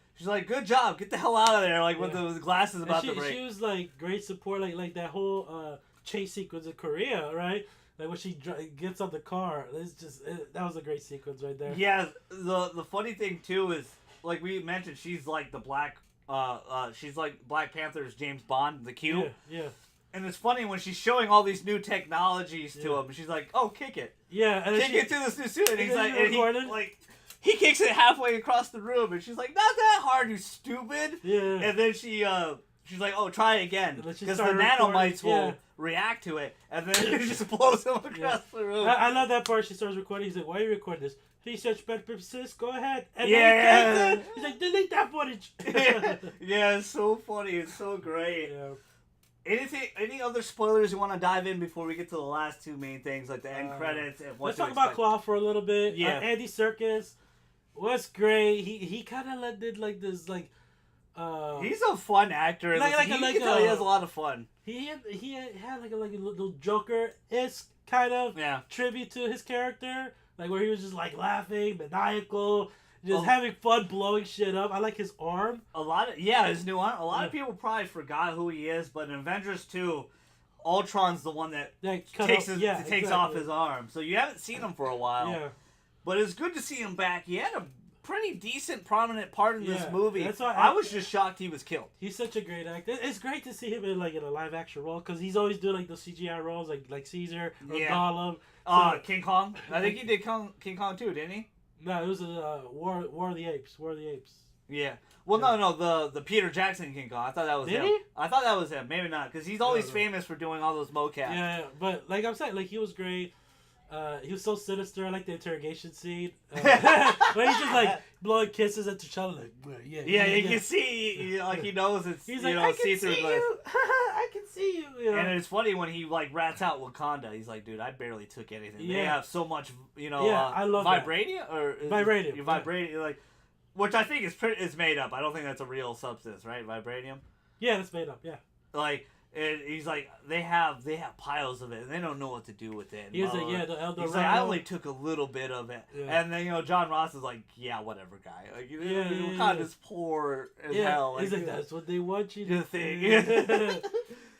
good job, get the hell out of there. Like with the glasses about to break. She was like great support. Like that whole chase sequence in Korea, right? Like when she gets on the car, that was a great sequence right there. Yeah. The funny thing too is, like we mentioned, she's like the Black Panther's James Bond, the Q. Yeah. And it's funny when she's showing all these new technologies to him. She's like, "Oh, kick it, and kick it through this new suit." And he's like, he kicks it halfway across the room, and she's like, "Not that hard, you stupid." Yeah. And then she's like, "Oh, try it again," because the nanomites will react to it, and then it just blows him across the room. I love that part. She starts recording. He's like, "Why are you recording this? Research purposes. Go ahead." And then he's like, "Delete that footage." Yeah, it's so funny. It's so great. Yeah. Any other spoilers you want to dive in before we get to the last two main things, like the end credits and what? Let's talk about Claw for a little bit. Yeah. Andy Serkis was great. He kind of did like this like. He's a fun actor. He has a lot of fun. He had like a little Joker-esque kind of tribute to his character, like where he was just like laughing, maniacal, just having fun, blowing shit up. I like his arm. His new arm. A lot of people probably forgot who he is, but in Avengers 2, Ultron's the one that takes off his arm. So you haven't seen him for a while. Yeah. But it's good to see him back. He had a pretty decent, prominent part in this movie. That's why I was just shocked he was killed. He's such a great actor. It's great to see him in a live action role because he's always doing like those CGI roles like Caesar or Gollum. King Kong. I think he did King Kong too, didn't he? No, it was War of the Apes. War of the Apes. Yeah. Well, no, the Peter Jackson King Kong. I thought that was him. Did he? I thought that was him. Maybe not, because he's always famous for doing all those mocap. Yeah, but like I'm saying, like he was great. He was so sinister. I like the interrogation scene. But he's just like blowing kisses at T'Challa. Like, you can see, he knows it's. He's like, I can see you. I can see you. And it's funny when he rats out Wakanda. He's like, dude, I barely took anything. Yeah. They have so much, I love vibranium or vibranium. Vibranium, which I think is made up. I don't think that's a real substance, right? Vibranium. Yeah, that's made up. Yeah. And he's like, they have piles of it, and they don't know what to do with it. He's like, the Eldorado. He's like, I only took a little bit of it. Yeah. And then, John Ross is like, yeah, whatever, guy. Like, Wakanda's poor as hell. He's like, that's what they want you to think.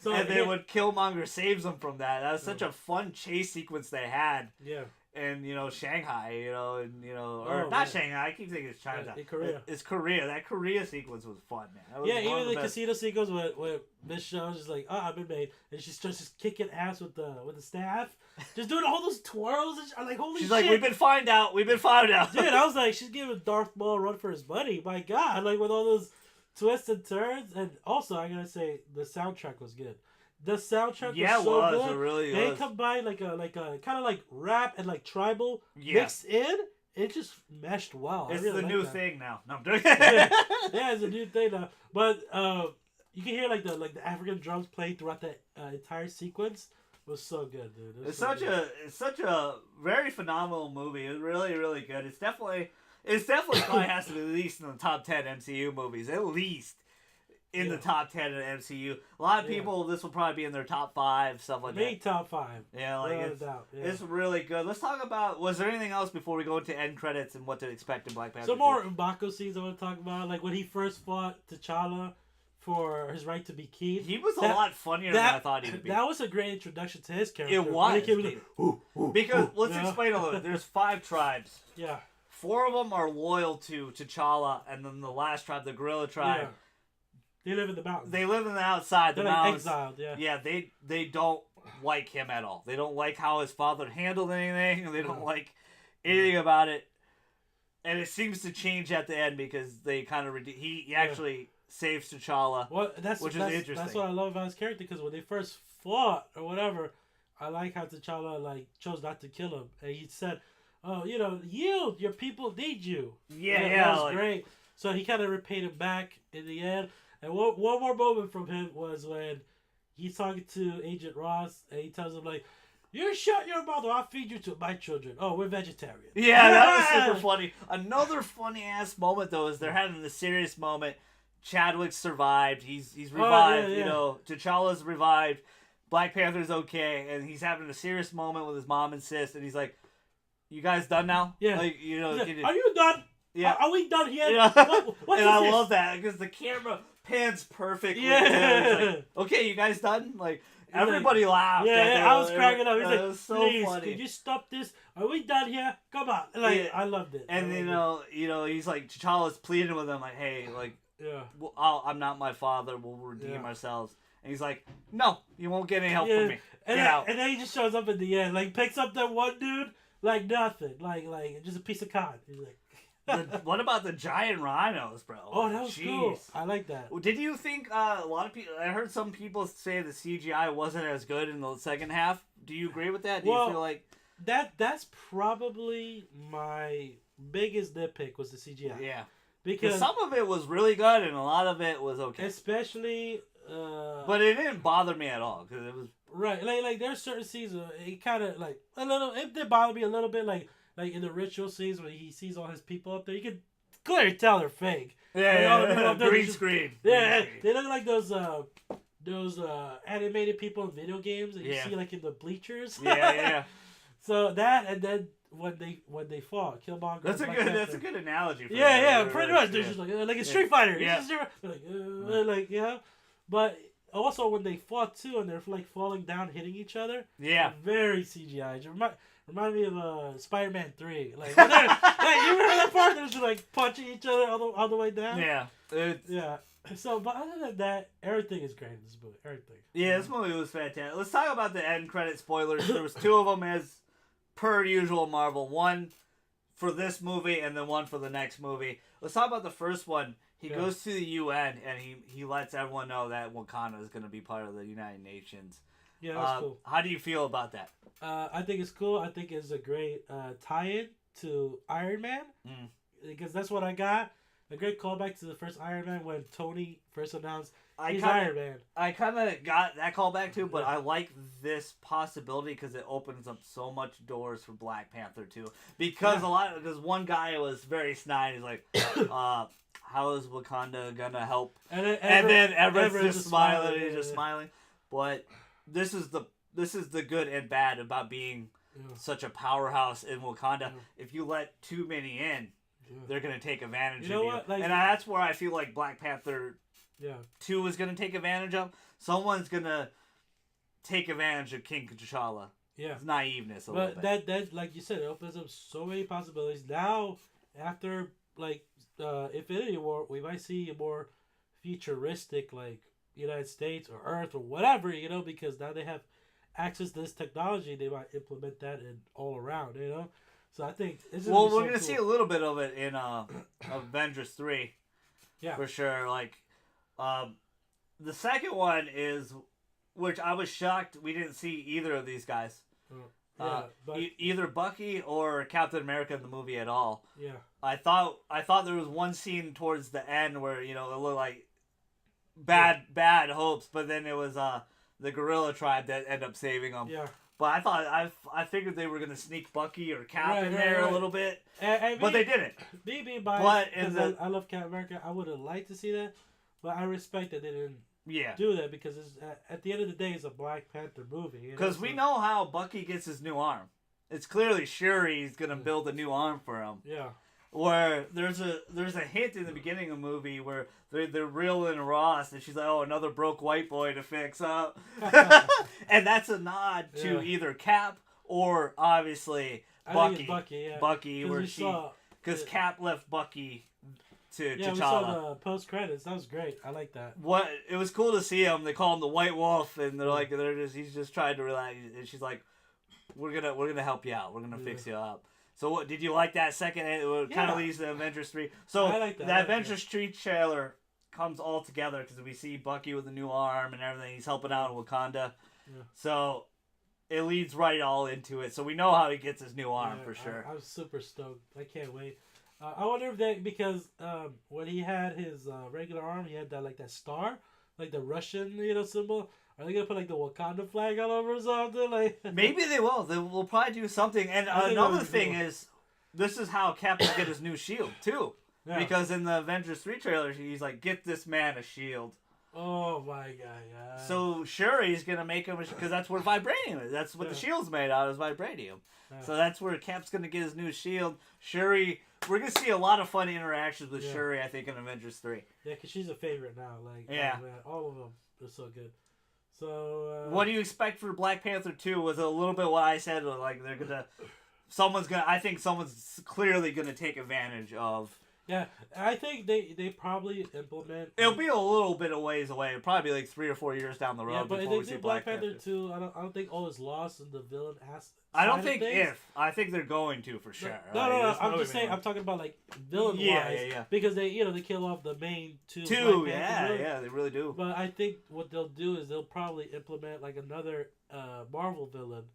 And then when Killmonger saves them from that, that was such a fun chase sequence they had. Yeah. And Shanghai, not Shanghai. I keep thinking it's China. Korea. It's Korea. That Korea sequence was fun, man. Even the casino sequence with Miss Show's just like, I've been made, and she starts just kicking ass with the staff, just doing all those twirls. And I'm like, holy shit! She's like, we've been found out. Dude, I was like, she's giving Darth Maul a run for his money. My God, like with all those twists and turns, and also I gotta say the soundtrack was good. The soundtrack was so good. It really they was. combined like a kind of like rap and like tribal mixed in. It just meshed well. It's really the new thing now. No, I'm joking. It's a new thing now. But you can hear like the African drums playing throughout the entire sequence. It was so good, dude. It's such a very phenomenal movie. It's really, really good. It's definitely probably has to be at least in the top 10 MCU movies. At least. In the top 10 of the MCU. A lot of people, this will probably be in their top 5, stuff like that. Maybe top 5. Yeah, it's really good. Let's talk about, was there anything else before we go into end credits and what to expect in Black Panther? Some more M'Baku scenes I want to talk about. Like when he first fought T'Challa for his right to be king. He was a lot funnier than I thought he would be. That was a great introduction to his character. It was. Because, let's explain a little. There's 5 tribes. Yeah. 4 of them are loyal to T'Challa, and then the last tribe, the gorilla tribe. Yeah. They live in the mountains. They live in the outside, They're the mountains. Exiled, yeah. Yeah, they don't like him at all. They don't like how his father handled anything. They don't like anything about it. And it seems to change at the end because they kind of he actually saves T'Challa, which is interesting. That's what I love about his character, because when they first fought or whatever, I like how T'Challa chose not to kill him, and he said, "Oh, yield. Your people need you." Yeah, that was great. So he kind of repaid him back in the end. And one more moment from him was when he's talking to Agent Ross, and he tells him, like, "You shut your mouth or I'll feed you to my children. Oh, we're vegetarian." Yeah, that was super funny. Another funny-ass moment, though, is they're having the serious moment. Chadwick survived. He's revived. T'Challa's revived. Black Panther's okay. And he's having a serious moment with his mom and sis, and he's like, "You guys done now?" Yeah. Like, are you done? Yeah. Are we done yet? Yeah. What and I love that because the camera pans perfectly. Yeah. Like, okay, you guys done? Like, everybody laughed. Yeah, I was cracking up. He's like, it was so "Please, funny. could you stop this? Are we done here? Come on." Like, I loved it. And he's like, T'Challa's pleading with him, like, "Hey, like, I'm not my father. We'll redeem ourselves." And he's like, no, you won't get any help Yeah. from me. And Get then, out. and then he just shows up at the end, like picks up that one dude like nothing, like just a piece of cotton. He's like, What about the giant rhinos, bro? oh, that was Jeez. cool. I like that. Did you think a lot of people? I heard some people say the CGI wasn't as good in the second half. Do you agree with that? Do you feel like that's probably my biggest nitpick was the CGI. Yeah, because some of it was really good and a lot of it was okay. Especially, but it didn't bother me at all because it was right. Like there's certain scenes it kind of like a little. It did bother me a little bit. Like in the ritual scenes when he sees all his people up there, you can clearly tell they're fake. Yeah, green screen. Yeah, green screen. they look like those animated people in video games that you see like in the bleachers. Yeah. So that, and then when they fall, Killmonger. That's a good analogy. For Yeah, pretty much. They're just like a Street Fighter. Yeah. Like but also when they fought too, and they're like falling down, hitting each other. Yeah. Very CGI. Remind me of Spider-Man 3. Like, when you remember that part? They're just like punching each other all the way down. Yeah. Yeah. So, but other than that, everything is great in this movie. Everything. Yeah, this movie was fantastic. Let's talk about the end credit spoilers. There was 2 of them as per usual Marvel. One for this movie and then one for the next movie. Let's talk about the first one. He goes to the UN and he lets everyone know that Wakanda is going to be part of the United Nations. Yeah, that's cool. How do you feel about that? I think it's cool. I think it's a great tie-in to Iron Man. Because that's what I got. A great callback to the first Iron Man when Tony first announced he's Iron Man. I kind of got that callback too, but I like this possibility because it opens up so much doors for Black Panther too. Because because one guy was very snide. He's like, how is Wakanda gonna help? And then everyone's just smiling. He's just smiling. But this is the good and bad about being such a powerhouse in Wakanda. If you let too many in, they're going to take advantage of you. Like, and that's where I feel like Black Panther 2 is going to take advantage of. Someone's going to take advantage of King T'Challa. Yeah. His naiveness a little bit. That, like you said, it opens up so many possibilities. Now, after, like, Infinity War, we might see a more futuristic, like, United States or Earth or whatever, because now they have access to this technology. They might implement that in all around, So I think we're going to see a little bit of it in Avengers 3. Yeah. For sure. Like, the second one is, which I was shocked we didn't see either of these guys. Either Bucky or Captain America in the movie at all. Yeah. I thought there was one scene towards the end where, it looked like bad hopes, but then it was the Gorilla Tribe that ended up saving them. Yeah. But I figured they were gonna sneak Bucky or Cap in there a little bit, but they didn't. Me being biased, because I love Captain America, I would have liked to see that, but I respect that they didn't do that because at the end of the day, it's a Black Panther movie. Because we know how Bucky gets his new arm. It's clearly Shuri's gonna build a new arm for him. Yeah. Where there's a hint in the beginning of the movie where they're reeling Ross and she's like, oh, another broke white boy to fix up. And that's a nod to either Cap or obviously Bucky. Bucky, where because Cap left Bucky to T'Challa. We saw the post credits. That was great. I like that. It was cool to see him. They call him the White Wolf, and he's just trying to relax. And she's like, we're gonna help you out. We're gonna fix you up. So what did you like that second? It kind of leads to Avengers 3. So the Avengers 3 trailer comes all together because we see Bucky with a new arm and everything. He's helping out in Wakanda. Yeah. So it leads right all into it. So we know how he gets his new arm for sure. I'm super stoked. I can't wait. I wonder if that because when he had his regular arm, he had that star, like the Russian symbol. Are they gonna put the Wakanda flag all over or something? Maybe they will. They will probably do something. And another thing is, this is how Cap will get his new shield too. Yeah. Because in the Avengers 3 trailer, he's like, "Get this man a shield." Oh my god! Yeah. So Shuri's gonna make him because that's where vibranium is. That's what the shield's made out of, is vibranium. Yeah. So that's where Cap's gonna get his new shield. Shuri, we're gonna see a lot of fun interactions with Shuri, I think, in Avengers 3. Yeah, because she's a favorite now. Oh, man, all of them are so good. So what do you expect for Black Panther 2? Was a little bit what I said. Like I think someone's clearly gonna take advantage of Yeah, I think they probably implement. It'll be a little bit of ways away. It'll probably be like 3 or 4 years down the road Yeah, but if before they we see do Black Panther 2, I don't think all is lost in the villain aspect. I don't think if. I think they're going to for sure. No. I'm just saying. I'm talking about like villain wise. Yeah. Because they kill off the main two. Yeah, they really do. But I think what they'll do is they'll probably implement like another Marvel villain.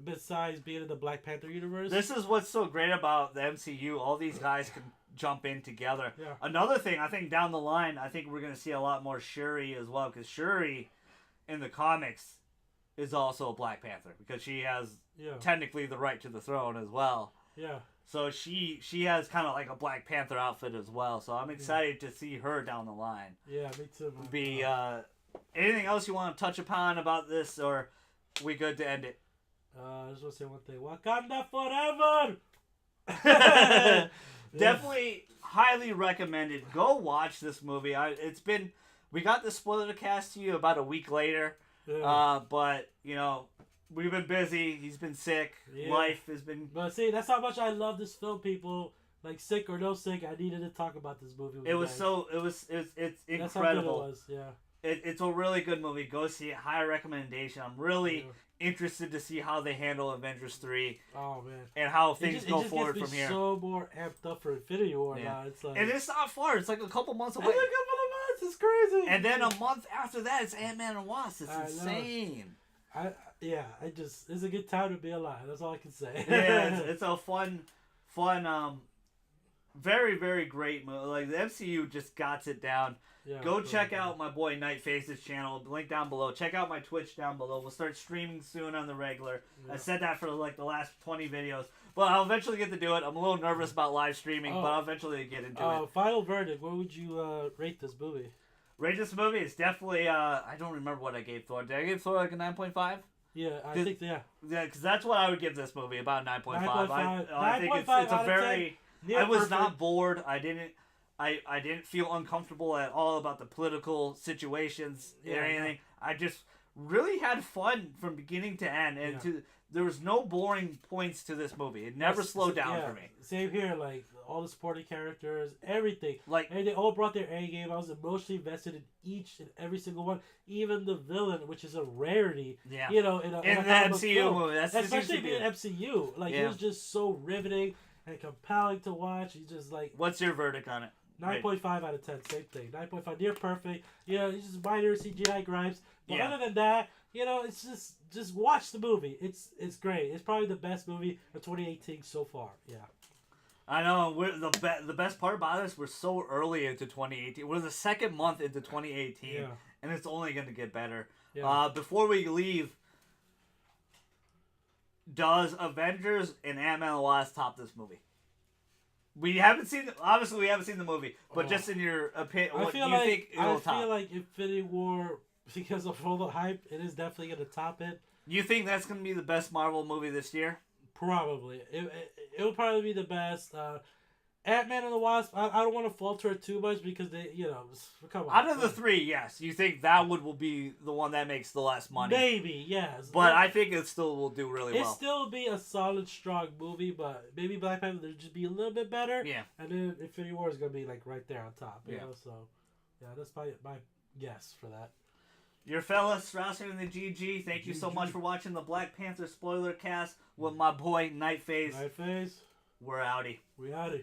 Besides being in the Black Panther universe. This is what's so great about the MCU. All these guys can jump in together. Yeah. Another thing, I think down the line, I think we're going to see a lot more Shuri as well, because Shuri in the comics is also a Black Panther because she has technically the right to the throne as well. Yeah. So she has kind of like a Black Panther outfit as well. So I'm excited to see her down the line. Yeah, me too. Anything else you want to touch upon about this, or we good to end it? I just want to say one thing. Wakanda forever! Definitely highly recommended. Go watch this movie. We got the Spoilercast to you about a week later. Yeah. But, we've been busy. He's been sick. Yeah. Life has been... But see, that's how much I love this film, people. Like, sick or no sick, I needed to talk about this movie with you guys. It's incredible. That's how good it was, yeah. It's a really good movie. Go see it. High recommendation. I'm really interested to see how they handle Avengers 3. Oh, man. And how things go forward from here. It's so more amped up for Infinity War now. It's like... And it's not far. It's like a couple months away. It's a couple of months. It's crazy. And then a month after that, it's Ant-Man and Wasp. It's insane. It's a good time to be alive. That's all I can say. Yeah, it's a fun, very, very great movie. Like, the MCU just got it down. Yeah, Go check out my boy Nightface's channel. Link down below. Check out my Twitch down below. We'll start streaming soon on the regular. Yeah. I said that for like the last 20 videos. But I'll eventually get to do it. I'm a little nervous about live streaming, but I'll eventually get into it. Final verdict. What would you rate this movie? Rate this movie? It's definitely... I don't remember what I gave Thor. Did I give Thor like a 9.5? Yeah, I think, Yeah, because that's what I would give this movie, about 9.5. 9.5. I think it's a very... I was not bored. I didn't feel uncomfortable at all about the political situations or anything. I just really had fun from beginning to end, and there was no boring points to this movie. It never slowed down for me. Same here, like all the supporting characters, everything. And they all brought their A game. I was emotionally invested in each and every single one, even the villain, which is a rarity. Yeah. In the MCU movie, especially being MCU, like it was just so riveting and compelling to watch. He's just like... What's your verdict on it? 9.5 out of 10, same thing. 9.5, near perfect. It's just minor CGI gripes. But other than that, it's just watch the movie. It's great. It's probably the best movie of 2018 so far. Yeah. I know. The best part about this, we're so early into 2018. We're the second month into 2018, and it's only going to get better. Yeah. Before we leave, does Avengers and Ant-Man and the Wasp top this movie? We haven't seen the movie, but just in your opinion, what do you think it will top? I feel like Infinity War, because of all the hype, it is definitely going to top it. You think that's going to be the best Marvel movie this year? Probably. It will probably be the best. Ant-Man and the Wasp, I don't want to falter it too much because they, come on. Out of the three, yes. You think that will be the one that makes the less money? Maybe, yes. But I think it still will do really well. It still be a solid, strong movie, but maybe Black Panther will just be a little bit better. Yeah. And then Infinity War is going to be like right there on top. You know? So, yeah, that's my guess for that. Your fellas, Rouser and the GG, thank you so much for watching the Black Panther Spoilercast with my boy Nightface. Nightface. We're outie. We outie.